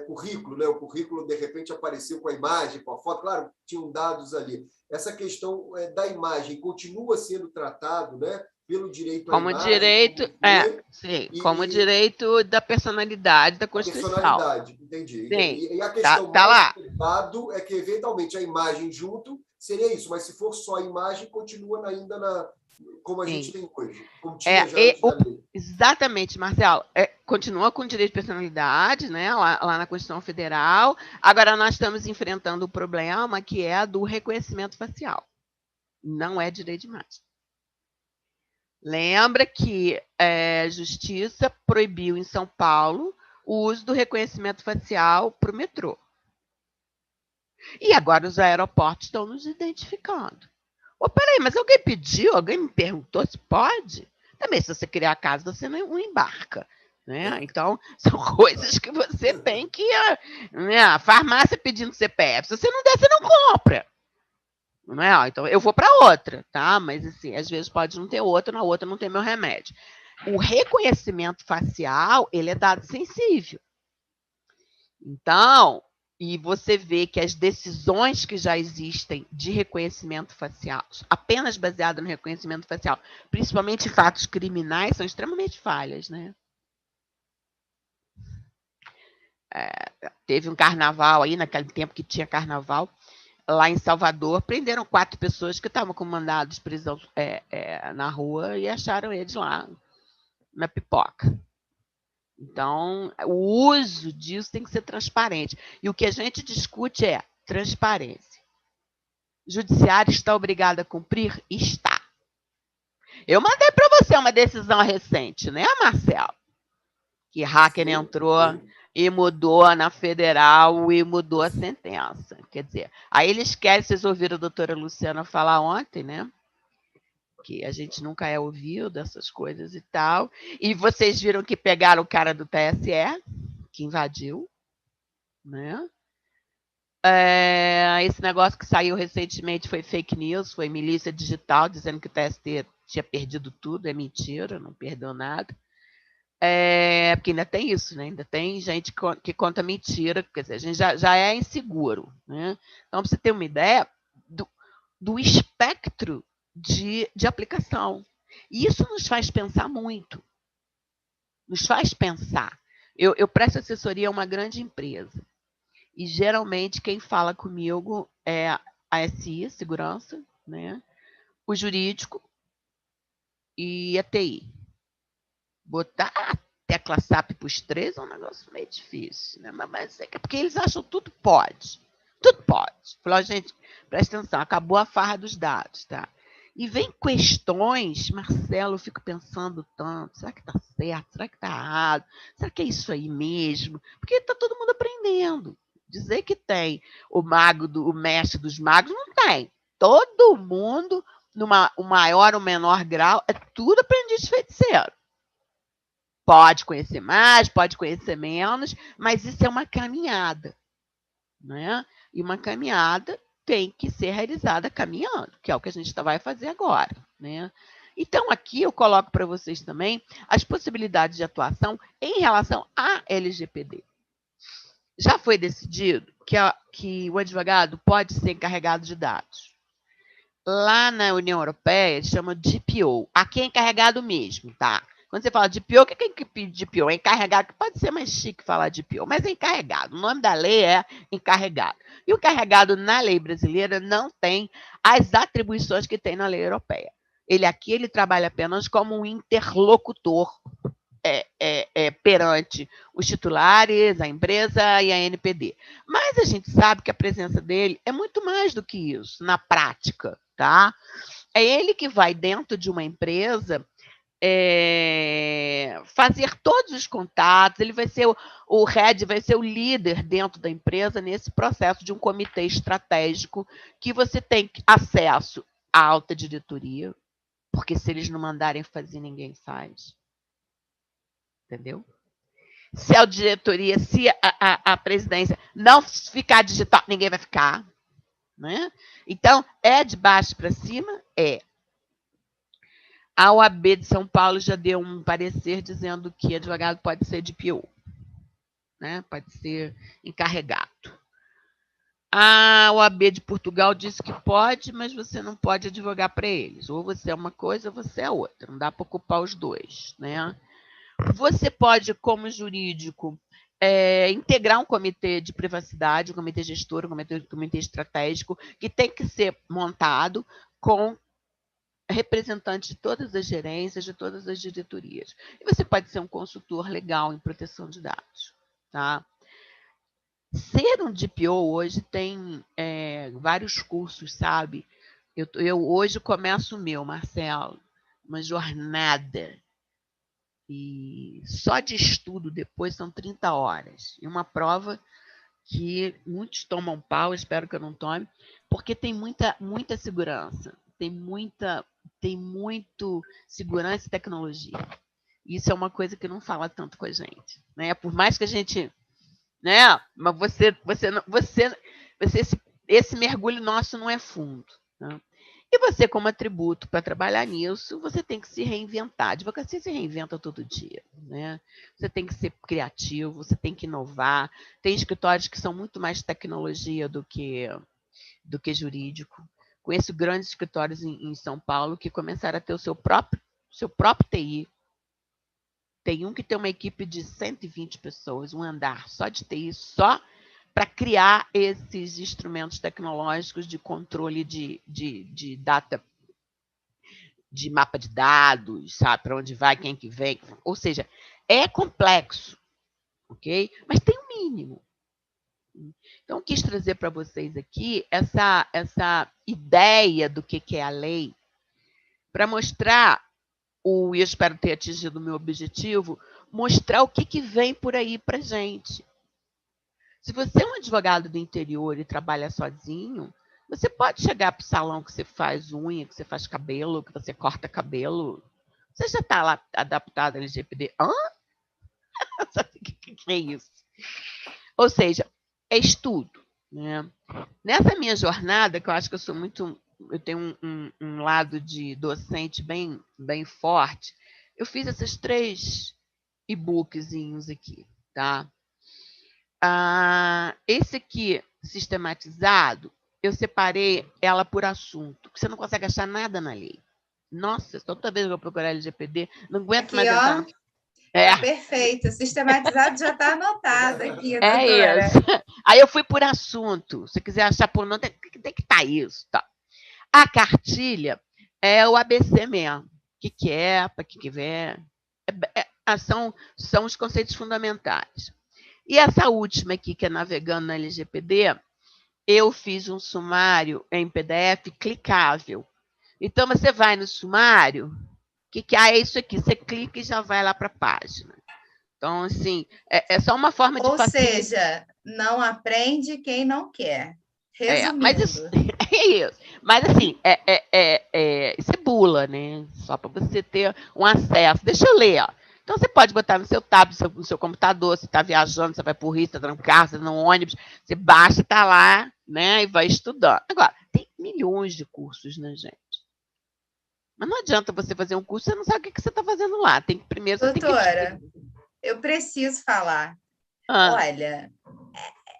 currículo, né? O currículo, de repente, apareceu com a imagem, com a foto. Claro, tinham dados ali. Essa questão da imagem continua sendo tratado, né? Pelo direito à imagem. Como direito da personalidade da Constituição. Personalidade, entendi. Sim, e a questão lá. Dado é que, eventualmente, a imagem junto seria isso, mas se for só a imagem, continua ainda como a gente tem hoje. Como tinha já da lei. Exatamente, Marcelo. Continua com o direito de personalidade, né, lá na Constituição Federal. Agora, nós estamos enfrentando o problema que é do reconhecimento facial. Não é direito de imagem. Lembra que a Justiça proibiu em São Paulo o uso do reconhecimento facial para o metrô. E agora os aeroportos estão nos identificando. Peraí, mas alguém pediu, alguém me perguntou se pode? Também, se você criar a casa, você não embarca. Né? Então, são coisas que você tem que... Né? A farmácia pedindo CPF, se você não der, você não compra. Não é? Então, eu vou para outra, tá? Mas, assim, às vezes pode não ter outra, na outra não tem meu remédio. O reconhecimento facial, ele é dado sensível. Então, e você vê que as decisões que já existem de reconhecimento facial, apenas baseado no reconhecimento facial, principalmente fatos criminais, são extremamente falhas, né? Teve um carnaval aí, naquele tempo que tinha carnaval, lá em Salvador, prenderam 4 pessoas que estavam com mandado de prisão na rua e acharam eles lá na pipoca. Então, o uso disso tem que ser transparente. E o que a gente discute é transparência. O judiciário está obrigado a cumprir? Está. Eu mandei para você uma decisão recente, né, Marcelo? Que hacker entrou e mudou na federal e mudou a sentença. Quer dizer, aí eles querem, vocês ouviram a doutora Luciana falar ontem, né? Que a gente nunca é ouvido dessas coisas e tal. E vocês viram que pegaram o cara do TSE, que invadiu. né? Esse negócio que saiu recentemente foi fake news, foi milícia digital, dizendo que o TST tinha perdido tudo, é mentira, não perdeu nada. Porque ainda tem isso, né? Ainda tem gente que conta mentira, quer dizer, a gente já é inseguro, né? Então, para você ter uma ideia do espectro de aplicação. E isso nos faz pensar muito. Nos faz pensar. Eu presto assessoria a uma grande empresa. E, geralmente, quem fala comigo é a SI, segurança, né? O jurídico e a TI. Botar a tecla SAP para os três é um negócio meio difícil, né? Mas é porque eles acham tudo pode. Tudo pode. Falou, gente, presta atenção, acabou a farra dos dados, tá? E vem questões, Marcelo, eu fico pensando tanto, será que está certo? Será que está errado? Será que é isso aí mesmo? Porque está todo mundo aprendendo. Dizer que tem o mestre dos magos, não tem. Todo mundo, o maior ou menor grau, é tudo aprendiz de feiticeiro. Pode conhecer mais, pode conhecer menos, mas isso é uma caminhada, né? E uma caminhada tem que ser realizada caminhando, que é o que a gente vai fazer agora, né? Então, aqui eu coloco para vocês também as possibilidades de atuação em relação à LGPD. Já foi decidido que o advogado pode ser encarregado de dados. Lá na União Europeia, chama de DPO. Aqui é encarregado mesmo, tá? Quando você fala DPO, o que é DPO? É encarregado, que pode ser mais chique falar DPO, mas é encarregado. O nome da lei é encarregado. E o encarregado na lei brasileira não tem as atribuições que tem na lei europeia. Ele trabalha apenas como um interlocutor perante os titulares, a empresa e a NPD. Mas a gente sabe que a presença dele é muito mais do que isso, na prática, tá? É ele que vai dentro de uma empresa fazer todos os contatos, ele vai ser o head, vai ser o líder dentro da empresa nesse processo de um comitê estratégico que você tem acesso à alta diretoria, porque se eles não mandarem fazer, ninguém faz. Entendeu? Se a diretoria, se a presidência não ficar digital, ninguém vai ficar. Né? Então, é de baixo para cima? É. A OAB de São Paulo já deu um parecer dizendo que advogado pode ser DPO, né? Pode ser encarregado. A OAB de Portugal disse que pode, mas você não pode advogar para eles. Ou você é uma coisa ou você é outra. Não dá para ocupar os dois. Né? Você pode, como jurídico, integrar um comitê de privacidade, um comitê gestor, um comitê estratégico, que tem que ser montado com representantes de todas as gerências, de todas as diretorias. E você pode ser um consultor legal em proteção de dados. Tá? Ser um DPO hoje tem vários cursos, sabe? Eu hoje começo o meu, Marcelo, uma jornada. E só de estudo depois são 30 horas. E uma prova que muitos tomam pau, espero que eu não tome, porque tem muita segurança. Tem muito segurança e tecnologia. Isso é uma coisa que não fala tanto com a gente. Né? Por mais que a gente... Né? Mas esse mergulho nosso não é fundo. Né? E você, como atributo para trabalhar nisso, você tem que se reinventar. A advocacia se reinventa todo dia. Né? Você tem que ser criativo, você tem que inovar. Tem escritórios que são muito mais tecnologia do que jurídico. Conheço grandes escritórios em São Paulo que começaram a ter o seu próprio TI. Tem um que tem uma equipe de 120 pessoas, um andar só de TI, só para criar esses instrumentos tecnológicos de controle de data, de mapa de dados, sabe? Para onde vai, quem que vem. Ou seja, é complexo, ok? Mas tem um mínimo. Então, quis trazer para vocês aqui essa ideia do que é a lei, para mostrar, e eu espero ter atingido o meu objetivo, mostrar o que vem por aí para a gente. Se você é um advogado do interior e trabalha sozinho, você pode chegar para o salão que você faz unha, que você faz cabelo, que você corta cabelo. Você já está lá adaptado ao LGPD? Hã? O que é isso? Ou seja, é estudo, né? Nessa minha jornada, que eu acho que eu tenho um lado de docente bem forte, eu fiz esses 3 e-bookzinhos aqui, tá? Esse aqui, sistematizado, eu separei ela por assunto, porque você não consegue achar nada na lei. Nossa, toda vez que eu procurar LGPD, não aguento aqui, mais entrar. Tá perfeito. Sistematizado já está anotado aqui, doutora. É isso. Aí eu fui por assunto. Se quiser achar por nome, tem que estar isso. Tá. A cartilha é o ABC mesmo. O que é, para que ver. São os conceitos fundamentais. E essa última aqui, que é Navegando na LGPD, eu fiz um sumário em PDF clicável. Então, você vai no sumário, que é isso aqui, você clica e já vai lá para a página. Então, assim, é só uma forma de facilitar. Ou seja, não aprende quem não quer. Resumindo. Mas isso, é isso. Mas, assim, isso é bula, né? Só para você ter um acesso. Deixa eu ler, ó. Então, você pode botar no seu tablet, no seu computador, você está viajando, você vai para o Rio, você está no carro, você está no ônibus, você baixa, está lá, né? E vai estudando. Agora, tem milhões de cursos, né, gente? Mas não adianta você fazer um curso, você não sabe o que você está fazendo lá. Tem que primeiro... Doutora, eu preciso falar. Olha,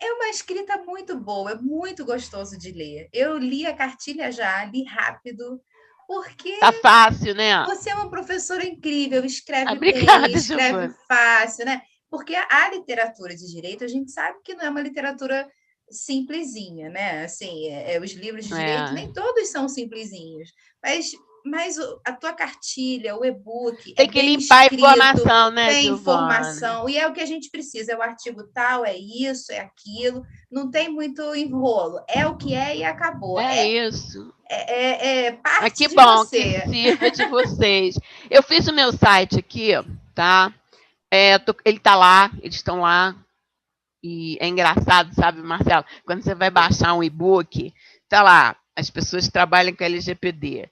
é uma escrita muito boa, é muito gostoso de ler. Eu li a cartilha já, li rápido, porque... Tá fácil, né? Você é uma professora incrível, escreve bem, escreve fácil, né? Porque a literatura de direito, a gente sabe que não é uma literatura simplesinha, né? Assim, os livros de direito, nem todos são simplesinhos. Mas a tua cartilha, o e-book, tem que limpar escrito, a informação, né, tem Giovana? informação, e é o que a gente precisa, é o artigo tal, é isso, é aquilo, não tem muito enrolo, é o que é e acabou. É isso. Parte que de bom você. que sirva de vocês. Eu fiz o meu site aqui, tá? Ele está lá, eles estão lá. E é engraçado, sabe, Marcelo? Quando você vai baixar um e-book, tá lá, as pessoas que trabalham com LGPD.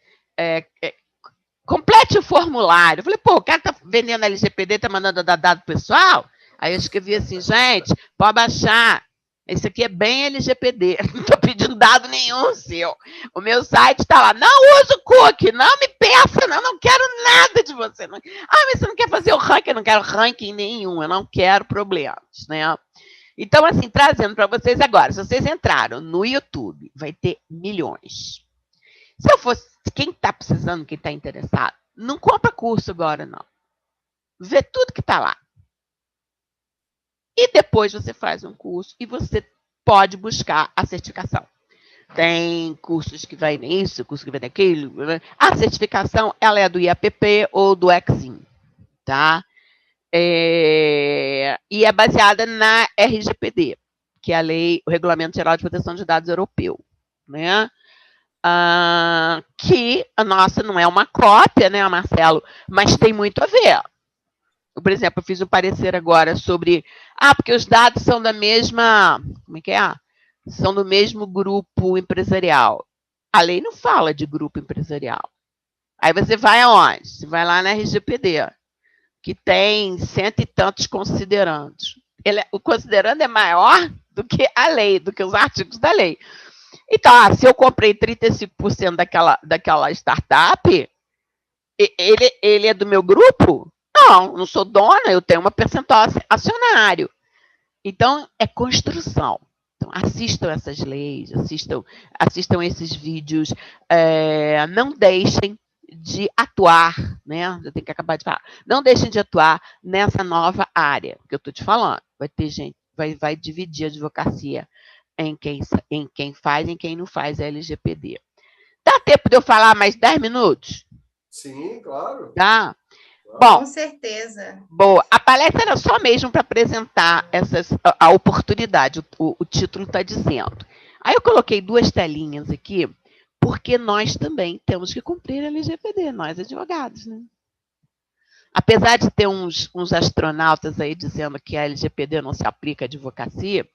Complete o formulário. Eu falei, pô, o cara tá vendendo LGPD, tá mandando dado pessoal? Aí eu escrevi assim, gente, pode baixar. Esse aqui é bem LGPD. Não estou pedindo dado nenhum seu. O meu site está lá. Não uso cookie. Não me peça. Não quero nada de você. Não. Mas você não quer fazer o ranking? Eu não quero ranking nenhum. Eu não quero problemas, né? Então, assim, trazendo para vocês agora. Se vocês entraram no YouTube, vai ter milhões. Se eu fosse... Quem está precisando, quem está interessado, não compra curso agora, não. Vê tudo que está lá. E depois você faz um curso e você pode buscar a certificação. Tem cursos que vai nisso, curso que vai naquilo. A certificação, ela é do IAPP ou do Exim, tá? E é baseada na RGPD, que é a Lei, o Regulamento Geral de Proteção de Dados Europeu, né? Que a nossa não é uma cópia, né, Marcelo? Mas tem muito a ver. Por exemplo, eu fiz um parecer agora sobre... porque os dados são da mesma... Como é que é? São do mesmo grupo empresarial. A lei não fala de grupo empresarial. Aí você vai aonde? Você vai lá na RGPD, que tem 100 e tantos considerandos. O considerando é maior do que a lei, do que os artigos da lei. Então, se eu comprei 35% daquela startup, ele é do meu grupo? Não sou dona, eu tenho uma percentual acionário. Então, é construção. Então, assistam essas leis, assistam esses vídeos, não deixem de atuar, né? Eu tenho que acabar de falar. Não deixem de atuar nessa nova área que eu estou te falando. Vai ter gente, vai dividir a advocacia em quem faz e em quem não faz a LGPD. Dá tempo de eu falar mais 10 minutos? Sim, claro. Tá? Bom, com certeza. Boa. A palestra era só mesmo para apresentar a oportunidade, o título está dizendo. Aí eu coloquei 2 telinhas aqui, porque nós também temos que cumprir a LGPD, nós advogados, né? Apesar de ter uns astronautas aí dizendo que a LGPD não se aplica à advocacia,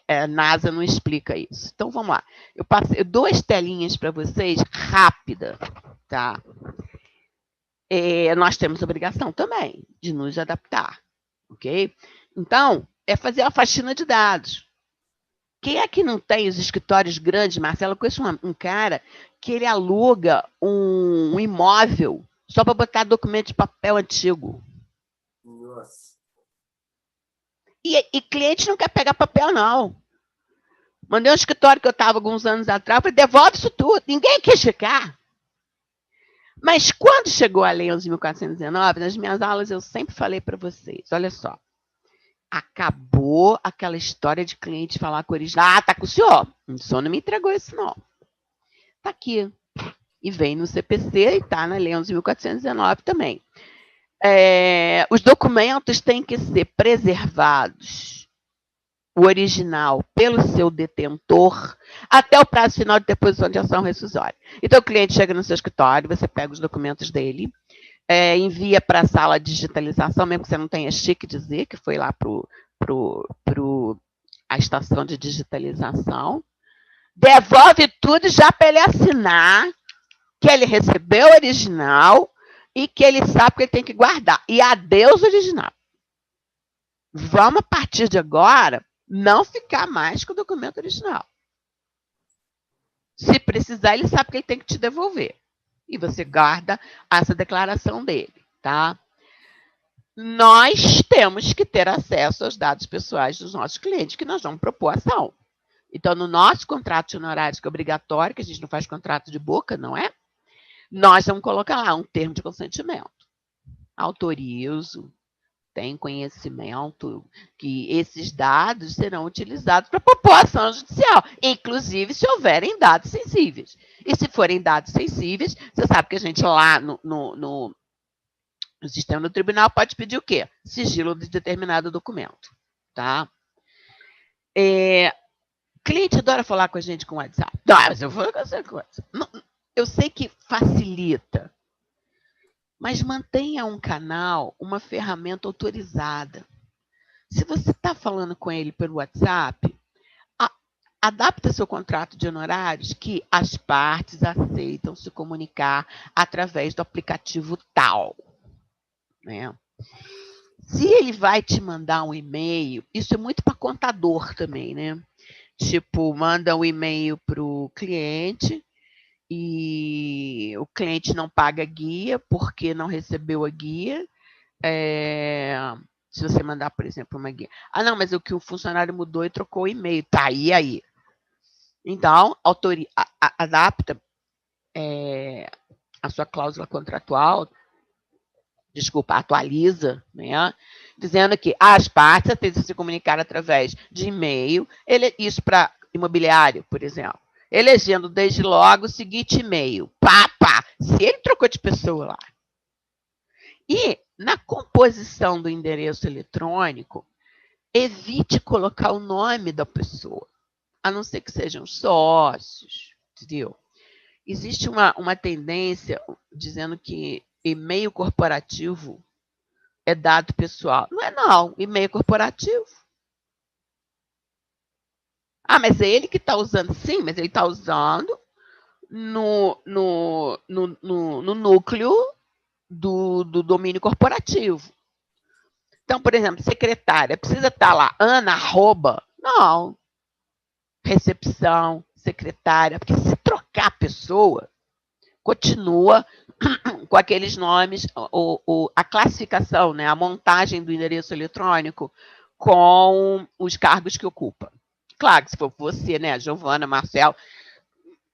a NASA não explica isso. Então, vamos lá. Eu passei 2 telinhas para vocês, rápida, tá? Nós temos obrigação também de nos adaptar, ok? Então, é fazer a faxina de dados. Quem é que não tem os escritórios grandes, Marcelo? Eu conheço um cara que ele aluga um imóvel só para botar documento de papel antigo. Nossa. E cliente não quer pegar papel, não. Mandei um escritório que eu estava alguns anos atrás, falei, devolve isso tudo. Ninguém quer checar. Mas quando chegou a Lei 11.419, nas minhas aulas eu sempre falei para vocês, olha só, acabou aquela história de cliente falar com o original, tá com o senhor não me entregou isso não. Tá aqui. E vem no CPC e tá na Lei 11.419 também. Os documentos têm que ser preservados, o original, pelo seu detentor, até o prazo final de deposição de ação rescisória. Então, o cliente chega no seu escritório, você pega os documentos dele, envia para a sala de digitalização, mesmo que você não tenha chique dizer que foi lá para a estação de digitalização, devolve tudo já para ele assinar que ele recebeu o original e que ele sabe que ele tem que guardar. E adeus original. Vamos, a partir de agora, não ficar mais com o documento original. Se precisar, ele sabe que ele tem que te devolver. E você guarda essa declaração dele, tá? Nós temos que ter acesso aos dados pessoais dos nossos clientes, que nós vamos propor ação. Então, no nosso contrato de honorários, que é obrigatório, que a gente não faz contrato de boca, não é? Nós vamos colocar lá um termo de consentimento. Autorizo, tem conhecimento que esses dados serão utilizados para propor ação judicial, inclusive se houverem dados sensíveis. E se forem dados sensíveis, você sabe que a gente lá no sistema do tribunal pode pedir o quê? Sigilo de determinado documento. Tá? Cliente adora falar com a gente com WhatsApp. Não, mas eu vou com essa coisa. Eu sei que facilita, mas mantenha um canal, uma ferramenta autorizada. Se você está falando com ele pelo WhatsApp, adapta seu contrato de honorários que as partes aceitam se comunicar através do aplicativo tal. Né? Se ele vai te mandar um e-mail, isso é muito para contador também, né? Tipo, manda um e-mail para o cliente e o cliente não paga guia porque não recebeu a guia. Se você mandar, por exemplo, uma guia. Ah, não, mas o que o funcionário mudou e trocou o e-mail. Tá, e aí? Então, adapta a sua cláusula contratual, atualiza, né? Dizendo que as partes têm de se comunicar através de e-mail, isso para imobiliário, por exemplo. Elegendo desde logo o seguinte e-mail. Se ele trocou de pessoa lá. E na composição do endereço eletrônico, evite colocar o nome da pessoa, a não ser que sejam sócios, entendeu? Existe uma tendência dizendo que e-mail corporativo é dado pessoal. Não é, não. E-mail corporativo. Ah, mas é ele que está usando. Sim, mas ele está usando no núcleo do domínio corporativo. Então, por exemplo, secretária, precisa estar lá, Ana, arroba. Não. Recepção, secretária. Porque se trocar a pessoa, continua com aqueles nomes, a classificação, né, a montagem do endereço eletrônico com os cargos que ocupa. Claro que se for você, né, Giovana, Marcelo,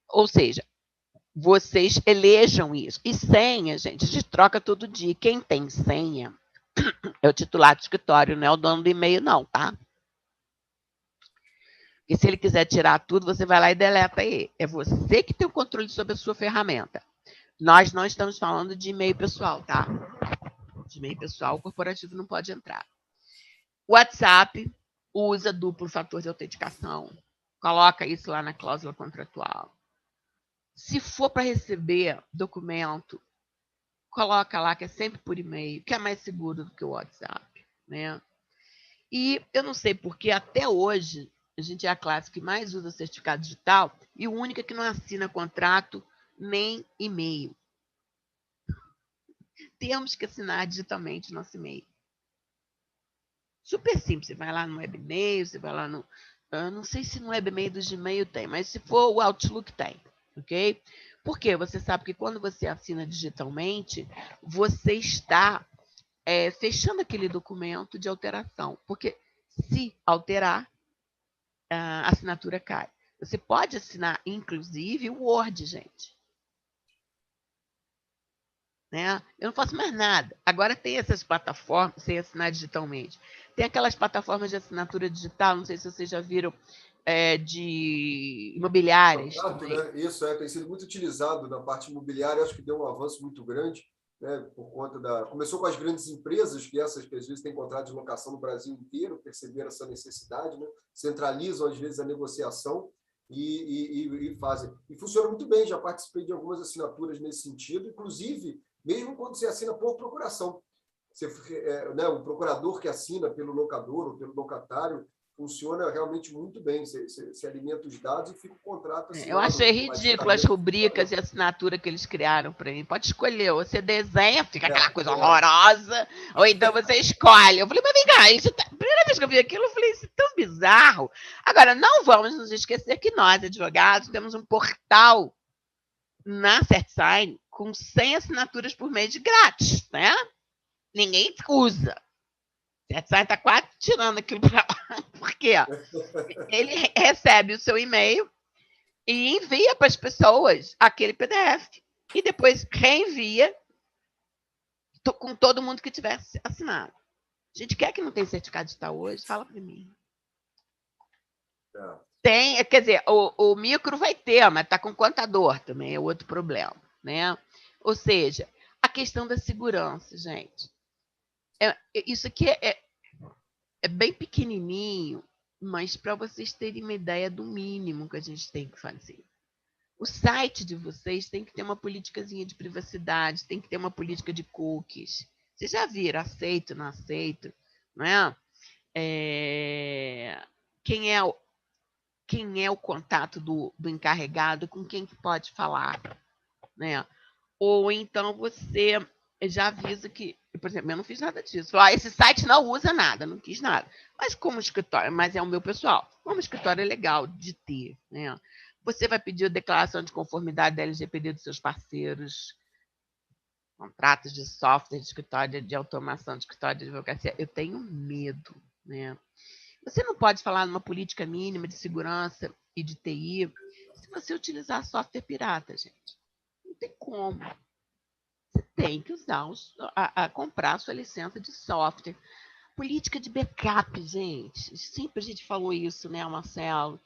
ou seja, vocês elejam isso. E senha, gente, a gente troca todo dia. Quem tem senha é o titular do escritório, não é o dono do e-mail, não, tá? E se ele quiser tirar tudo, você vai lá e deleta ele. É você que tem o controle sobre a sua ferramenta. Nós não estamos falando de e-mail pessoal, tá? De e-mail pessoal, o corporativo não pode entrar. O WhatsApp usa duplo fator de autenticação. Coloca isso lá na cláusula contratual. Se for para receber documento, coloca lá que é sempre por e-mail, que é mais seguro do que o WhatsApp, né? E eu não sei porque até hoje a gente é a classe que mais usa certificado digital e a única que não assina contrato nem e-mail. Temos que assinar digitalmente nosso e-mail. Super simples. Você vai lá no Webmail, você vai lá no... não sei se no Webmail do Gmail tem, mas se for o Outlook tem, ok? Porque você sabe que quando você assina digitalmente, você está fechando aquele documento de alteração. Porque se alterar, a assinatura cai. Você pode assinar, inclusive, o Word, gente. Né? Eu não faço mais nada. Agora tem essas plataformas, sem assinar digitalmente. Tem aquelas plataformas de assinatura digital, não sei se vocês já viram, de imobiliárias. Exato, né? Isso tem sido muito utilizado na parte imobiliária, acho que deu um avanço muito grande, né? Por conta da... Começou com as grandes empresas, que às vezes têm contrato de locação no Brasil inteiro, perceberam essa necessidade, né? Centralizam, às vezes, a negociação e fazem. E funciona muito bem, já participei de algumas assinaturas nesse sentido, inclusive, mesmo quando você assina por procuração. O procurador que assina pelo locador ou pelo locatário funciona realmente muito bem. Você alimenta os dados e fica o contrato assinado. Eu achei ridículo as rubricas e assinatura que eles criaram para mim. Pode escolher, ou você desenha, fica aquela coisa horrorosa, ou então você escolhe. Eu falei, mas vem cá, a primeira vez que eu vi aquilo, eu falei, isso é tão bizarro. Agora, não vamos nos esquecer que nós, advogados, temos um portal na CertSign com 100 assinaturas por mês de grátis, né? Ninguém usa. CertSign está quase tirando aquilo para lá. Por quê? Ele recebe o seu e-mail e envia para as pessoas aquele PDF. E depois reenvia com todo mundo que tiver assinado. A gente quer que não tem certificado digital hoje? Fala para mim. Tem, quer dizer, o micro vai ter, mas está com contador também, é outro problema, né? Ou seja, a questão da segurança, gente. Isso aqui é bem pequenininho, mas para vocês terem uma ideia do mínimo que a gente tem que fazer. O site de vocês tem que ter uma politicazinha de privacidade, tem que ter uma política de cookies. Vocês já viram, aceito, não aceito, não é? Quem é o contato do encarregado, com quem que pode falar, né? Ou então você já avisa que, por exemplo, eu não fiz nada disso. Esse site não usa nada, não quis nada. Mas como escritório, mas é o meu pessoal, como escritório é legal de ter, né? Você vai pedir a declaração de conformidade da LGPD dos seus parceiros, contratos de software de escritório, de automação de escritório de advocacia. Eu tenho medo, né? Você não pode falar numa política mínima de segurança e de TI se você utilizar software pirata, gente. Não tem como. Você tem que usar comprar a sua licença de software. Política de backup, gente. Sempre a gente falou isso, né, Marcelo?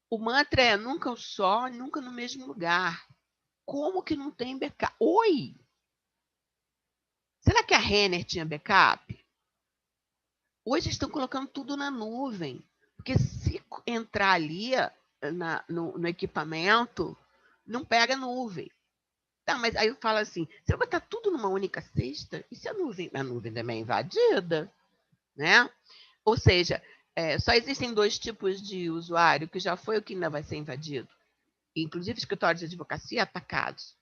O mantra é nunca o só, nunca no mesmo lugar. Como que não tem backup? Oi! Será que a Renner tinha backup? Hoje estão colocando tudo na nuvem. Porque se entrar ali no equipamento, não pega nuvem. Tá, mas aí eu falo assim, você vai botar tudo numa única cesta? E se a nuvem também é invadida? Né? Ou seja, só existem 2 tipos de usuário, que já foi o que ainda vai ser invadido. Inclusive escritórios de advocacia atacados.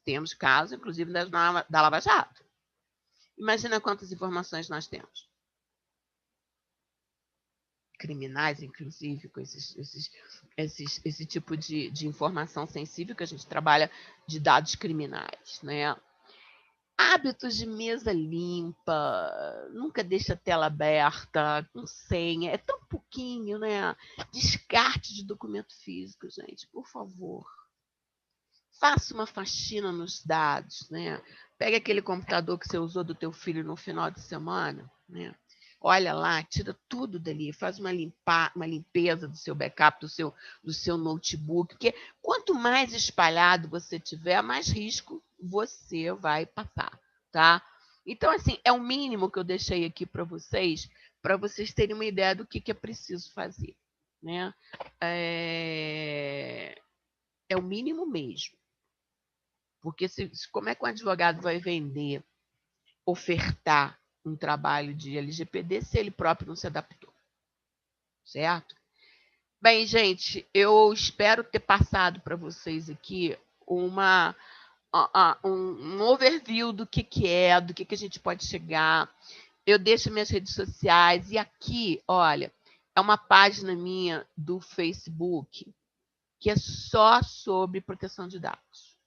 Temos casos, inclusive, da Lava Jato. Imagina quantas informações nós temos. Criminais, inclusive, com esse tipo de informação sensível que a gente trabalha de dados criminais, né? Hábitos de mesa limpa, nunca deixa a tela aberta, com senha, é tão pouquinho, né? Descarte de documento físico, gente, por favor. Faça uma faxina nos dados, né? Pega aquele computador que você usou do teu filho no final de semana, né? Olha lá, tira tudo dali, faz uma limpeza do seu backup, do seu notebook, porque quanto mais espalhado você tiver, mais risco você vai passar, tá? Então, assim, é o mínimo que eu deixei aqui para vocês terem uma ideia do que é preciso fazer, né? É o mínimo mesmo. Porque como é que um advogado vai vender, ofertar um trabalho de LGPD se ele próprio não se adaptou? Certo? Bem, gente, eu espero ter passado para vocês aqui uma um overview do que é, do que a gente pode chegar. Eu deixo minhas redes sociais. E aqui, olha, é uma página minha do Facebook que é só sobre proteção de dados.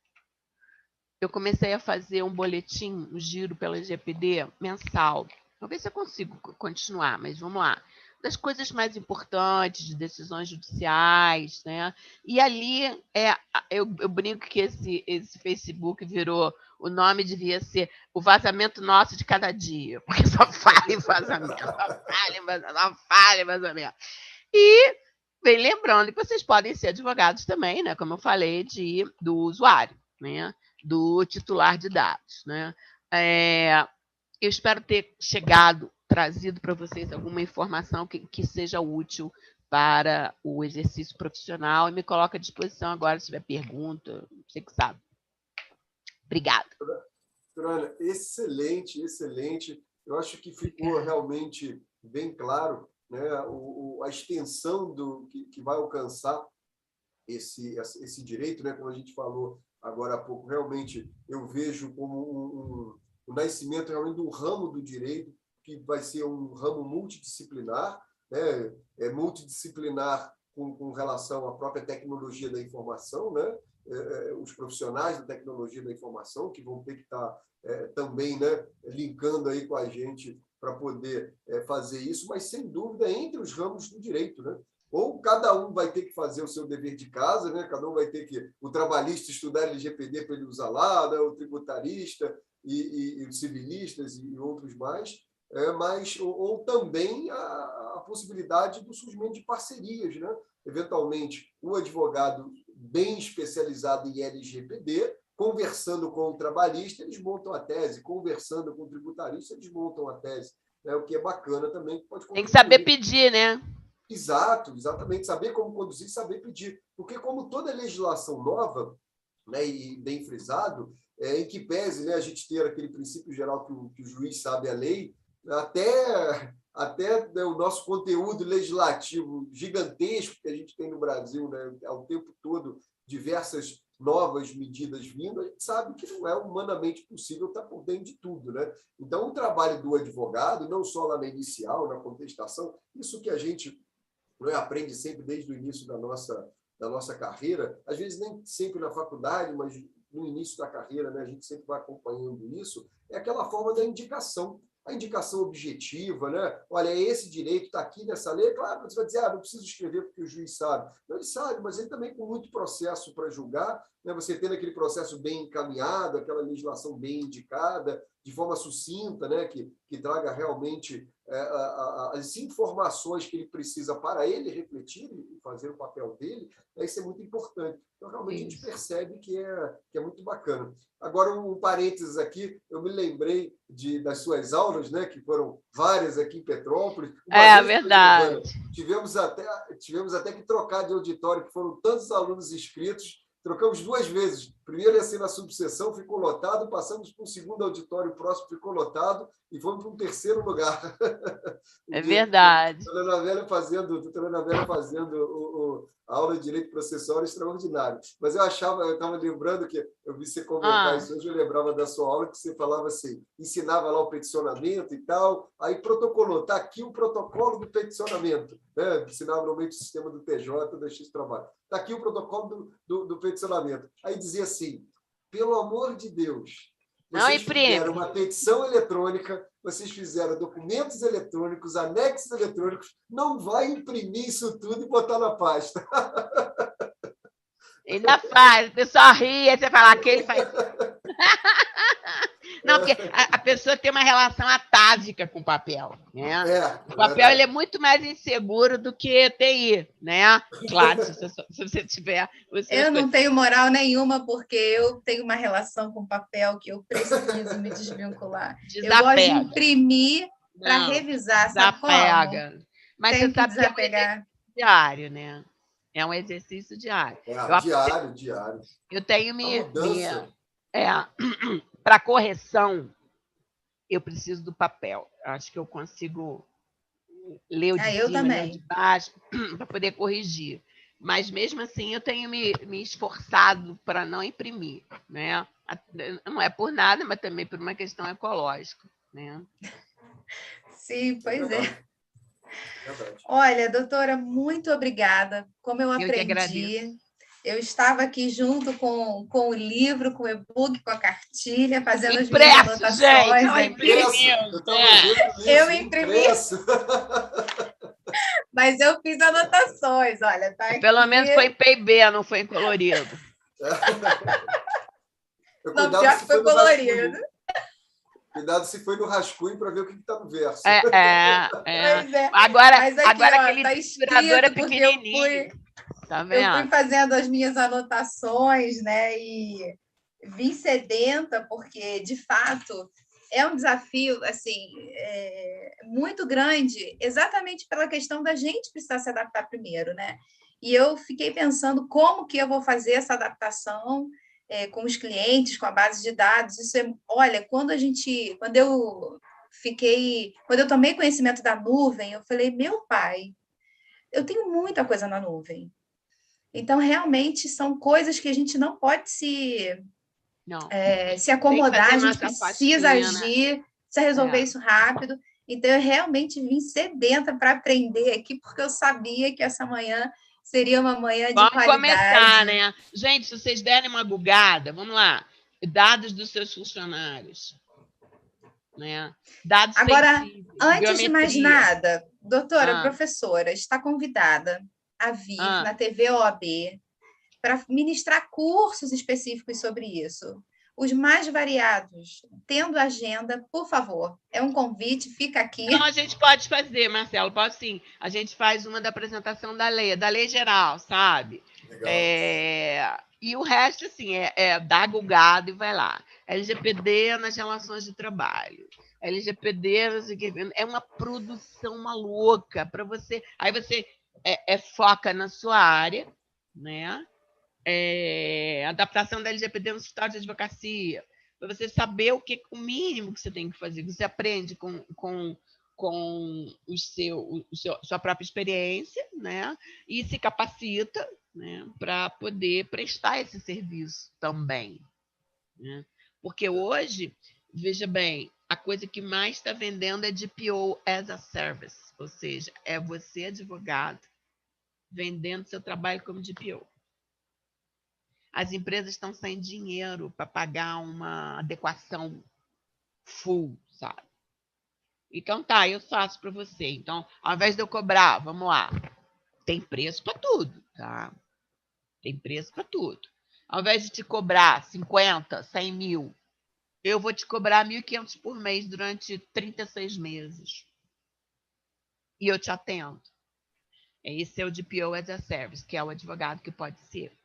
Eu comecei a fazer um boletim, um giro pela LGPD mensal. Vou ver se eu consigo continuar, mas vamos lá. Das coisas mais importantes, de decisões judiciais, né? E ali, eu brinco que esse Facebook virou, o nome devia ser o vazamento nosso de cada dia, porque só fala em vazamento, só fala em vazamento. E vem lembrando que vocês podem ser advogados também, né? Como eu falei, do usuário, né? Do titular de dados, né? Eu espero ter trazido para vocês alguma informação que seja útil para o exercício profissional e me coloco à disposição agora se tiver pergunta, você que sabe. Obrigada. Doutora Ana, excelente, excelente. Eu acho que ficou realmente bem claro, né, a extensão que vai alcançar esse direito, né, como a gente falou agora há pouco. Realmente, eu vejo como o nascimento realmente de um ramo do direito que vai ser um ramo multidisciplinar, né, multidisciplinar com relação à própria tecnologia da informação, né, os profissionais da tecnologia da informação que vão ter que estar também, né, linkando aí com a gente para poder fazer isso, mas sem dúvida entre os ramos do direito, né? Ou cada um vai ter que fazer o seu dever de casa, né? Cada um vai ter que, o trabalhista estudar LGPD para ele usar lá, né? O tributarista e os civilistas e outros mais, mas ou também a possibilidade do surgimento de parcerias, né? Eventualmente, um advogado bem especializado em LGPD, conversando com o trabalhista, eles montam a tese, conversando com o tributarista, eles montam a tese, né? O que é bacana também. Pode Tem que saber pedir, né? Exato, exatamente. Saber como conduzir, saber pedir. Porque como toda legislação nova, né, e bem frisado, em que pese, né, a gente ter aquele princípio geral que o juiz sabe a lei, até né, o nosso conteúdo legislativo gigantesco que a gente tem no Brasil, né, ao tempo todo, diversas novas medidas vindo, a gente sabe que não é humanamente possível estar por dentro de tudo, né? Então, o trabalho do advogado, não só lá na inicial, na contestação, isso que a gente aprende sempre desde o início da nossa carreira, às vezes nem sempre na faculdade, mas no início da carreira, né, a gente sempre vai acompanhando isso, é aquela forma da indicação. A indicação objetiva, né? Olha, esse direito está aqui nessa lei. Claro, você vai dizer, não preciso escrever porque o juiz sabe. Não, ele sabe, mas ele também com muito processo para julgar, né? Você tendo aquele processo bem encaminhado, aquela legislação bem indicada, de forma sucinta, né? Que traga realmente as informações que ele precisa para ele refletir e fazer o papel dele, isso é muito importante. Então, realmente, a gente percebe que é muito bacana. Agora, um parênteses aqui, eu me lembrei das suas aulas, né, que foram várias aqui em Petrópolis. Verdade. Tivemos até que trocar de auditório, que foram tantos alunos inscritos. Trocamos 2 vezes. Primeiro ia ser na subseção, ficou lotado. Passamos para um segundo auditório próximo, ficou lotado. E fomos para um terceiro lugar. É verdade. A doutora Ana Vera fazendo a aula de Direito Processual extraordinário. Mas eu estava lembrando que eu vi você comentar isso hoje, eu lembrava da sua aula que você falava assim, ensinava lá o peticionamento e tal, aí protocolou, está aqui o protocolo do peticionamento, né? Ensinava no meio do sistema do TJ, da X Trabalho. Está aqui o protocolo do peticionamento. Aí dizia assim, pelo amor de Deus, vocês fizeram uma petição eletrônica, vocês fizeram documentos eletrônicos, anexos eletrônicos, não vai imprimir isso tudo e botar na pasta. Ainda faz, o pessoal ri, aí você fala, aquele faz... Não, porque a pessoa tem uma relação atávica com o papel, né? O papel ele é muito mais inseguro do que TI, né? Claro, se você tiver... Eu não tenho moral nenhuma, porque eu tenho uma relação com o papel que eu preciso me desvincular. Desapega. Eu gosto de imprimir para revisar, sabe desapega. como? Mas Tenho você sabe desapegar. Que é um exercício diário, né? É um exercício diário. Diário. Eu tenho para correção, eu preciso do papel. Acho que eu consigo ler o de cima, ler o de baixo, para poder corrigir. Mas, mesmo assim, eu tenho me esforçado para não imprimir, né? Não é por nada, mas também por uma questão ecológica, né? Sim, pois é. Olha, doutora, muito obrigada. Como eu que agradeço. aprendi, eu estava aqui junto com o livro, com o e-book, com a cartilha, fazendo as minhas anotações. Gente, aqui. Eu imprimi. Mas eu fiz anotações, olha, tá aqui. Pelo menos foi em PIB, não foi em colorido. Não, pior que foi colorido. Cuidado se foi no rascunho para ver o que está no verso. Pois é. Agora, mas aqui, agora ó, aquele tá escrito é pequenininho. Tá vendo? Eu fui fazendo as minhas anotações, né? E vim sedenta, porque, de fato, é um desafio assim, muito grande, exatamente pela questão da gente precisar se adaptar primeiro, né? E eu fiquei pensando como que eu vou fazer essa adaptação com os clientes, com a base de dados. Isso olha, quando eu tomei conhecimento da nuvem, eu falei, meu pai, eu tenho muita coisa na nuvem. Então, realmente, são coisas que a gente não pode se acomodar, a gente precisa agir, precisa resolver isso rápido. Então, eu realmente vim sedenta para aprender aqui, porque eu sabia que essa manhã seria uma manhã de qualidade. Vamos começar, né? Gente, se vocês derem uma bugada, vamos lá. Dados dos seus funcionários. Né? Dados Agora, sensíveis, antes de mais nada, doutora, professora, está convidada a vir na TV OAB para ministrar cursos específicos sobre isso. Os mais variados, tendo agenda, por favor. É um convite, fica aqui. Então, a gente pode fazer, Marcelo, pode sim. A gente faz uma da apresentação da lei geral, sabe? Legal. E o resto, assim, dá gulgado e vai lá. LGPD nas relações de trabalho. LGPD, é uma produção maluca para você. Aí você foca na sua área, né? Adaptação da LGPD no escritório de advocacia, para você saber o mínimo que você tem que fazer. Você aprende com sua própria experiência, né? E se capacita, né? Para poder prestar esse serviço também. Né? Porque hoje, veja bem, a coisa que mais está vendendo é DPO as a service, ou seja, é você, advogado, vendendo seu trabalho como DPO. As empresas estão sem dinheiro para pagar uma adequação full, sabe? Então, tá, eu faço para você. Então, ao invés de eu cobrar, vamos lá, tem preço para tudo, tá? Tem preço para tudo. Ao invés de te cobrar 50, 100 mil, eu vou te cobrar 1.500 por mês durante 36 meses. E eu te atendo. Esse é o DPO as a service, que é o advogado que pode ser.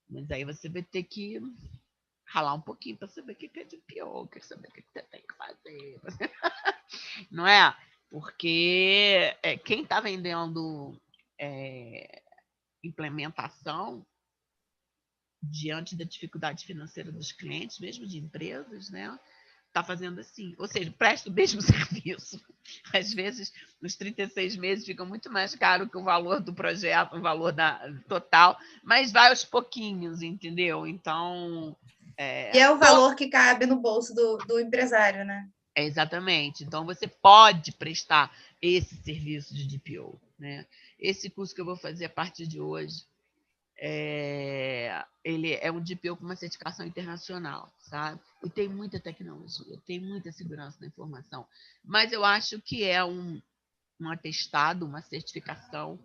Mas aí você vai ter que ralar um pouquinho para saber o que é DPO, quer saber o que você tem que fazer. Não é? Porque quem está vendendo implementação diante da dificuldade financeira dos clientes, mesmo de empresas, né? Está fazendo assim. Ou seja, presta o mesmo serviço. Às vezes, nos 36 meses, fica muito mais caro que o valor do projeto, o valor total, mas vai aos pouquinhos, entendeu? Então... E é o valor que cabe no bolso do empresário, né? Exatamente. Então, você pode prestar esse serviço de DPO. Né? Esse curso que eu vou fazer a partir de hoje, ele é um DPO com uma certificação internacional, sabe? E tem muita tecnologia, tem muita segurança da informação. Mas eu acho que é um atestado, uma certificação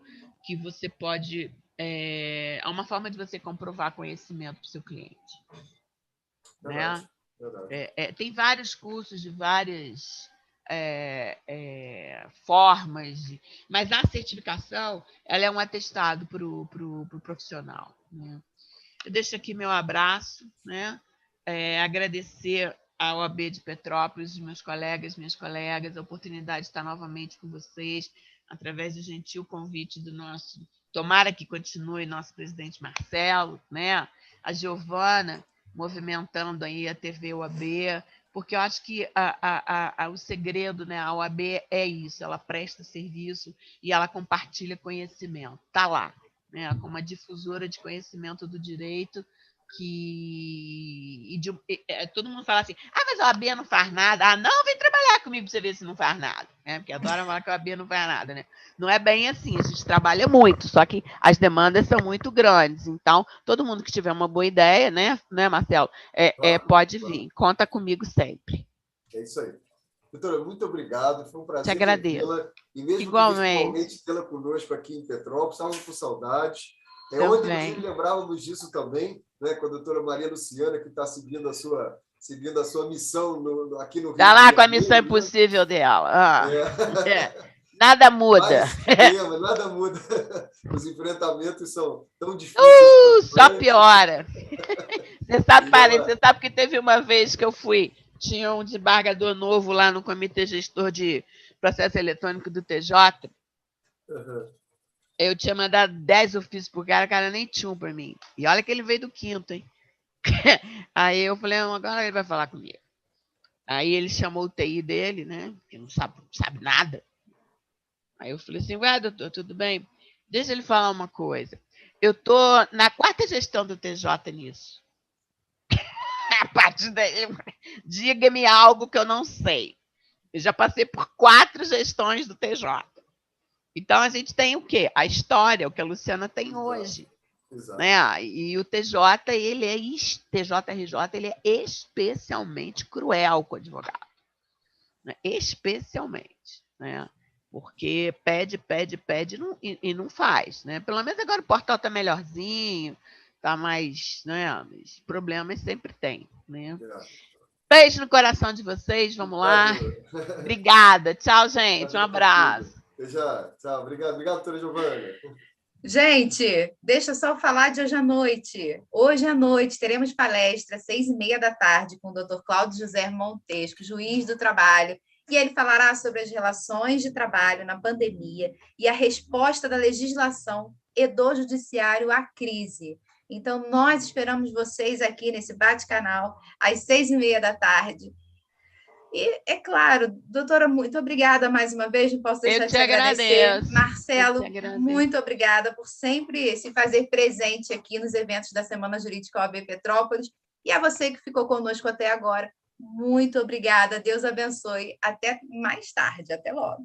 que você pode... é uma forma de você comprovar conhecimento para o seu cliente. Verdade, né? Verdade. Tem vários cursos de várias formas, mas a certificação ela é um atestado para o profissional. Né? Eu deixo aqui meu abraço, né? Agradecer à OAB de Petrópolis, meus colegas, minhas colegas, a oportunidade de estar novamente com vocês, através do gentil convite do nosso, tomara que continue nosso presidente Marcelo, né? A Giovana, movimentando aí a TV OAB, porque eu acho que o segredo, né, a OAB é isso, ela presta serviço e ela compartilha conhecimento, está lá, né, como uma difusora de conhecimento do direito todo mundo fala assim, mas a OAB não faz nada. Não, vem trabalhar comigo para você ver se não faz nada. Né? Porque adora falar que a OAB não faz nada. Né? Não é bem assim, a gente trabalha muito, só que as demandas são muito grandes. Então, todo mundo que tiver uma boa ideia, né Marcelo, pode vir. Conta comigo sempre. É isso aí. Doutora, muito obrigado. Foi um prazer te agradeço. tê-la. E mesmo igualmente tê-la conosco aqui em Petrópolis, estávamos com saudades. Também. Ontem, inclusive, lembrávamos disso também, né, com a doutora Maria Luciana, que está seguindo a sua missão aqui no Rio. Está lá com a missão impossível dela. Nada muda. Nada muda. Os enfrentamentos são tão difíceis. Só piora. Você sabe que teve uma vez que eu fui, tinha um desembargador novo lá no Comitê Gestor de Processo Eletrônico do TJ. Uhum. Eu tinha mandado 10 ofícios pro cara, o cara nem tinha um para mim. E olha que ele veio do 5º, hein? Aí eu falei, agora ele vai falar comigo. Aí ele chamou o TI dele, né? Que não sabe nada. Aí eu falei assim, doutor, tudo bem? Deixa ele falar uma coisa. Eu tô na 4ª gestão do TJ nisso. A partir daí, diga-me algo que eu não sei. Eu já passei por 4 gestões do TJ. Então, a gente tem o quê? A história, o que a Luciana tem hoje. Exato. Né? E o TJRJ, ele é especialmente cruel com o advogado. Né? Especialmente. Né? Porque pede e não faz. Né? Pelo menos agora o portal está melhorzinho, está mais... Né? Mas problemas sempre tem. Né? Beijo no coração de vocês, vamos lá. Obrigada. Tchau, gente. Um abraço. Tchau. Obrigado, doutora Giovana. Gente, deixa eu só falar de hoje à noite. Hoje à noite teremos palestra às 6h30 com o Dr. Cláudio José Montesco, juiz do trabalho, e ele falará sobre as relações de trabalho na pandemia e a resposta da legislação e do judiciário à crise. Então, nós esperamos vocês aqui nesse bate-canal às 6h30. E, é claro, doutora, muito obrigada mais uma vez, não posso deixar de te agradecer. Marcelo, muito obrigada por sempre se fazer presente aqui nos eventos da Semana Jurídica OAB Petrópolis. E a você que ficou conosco até agora, muito obrigada. Deus abençoe. Até mais tarde. Até logo.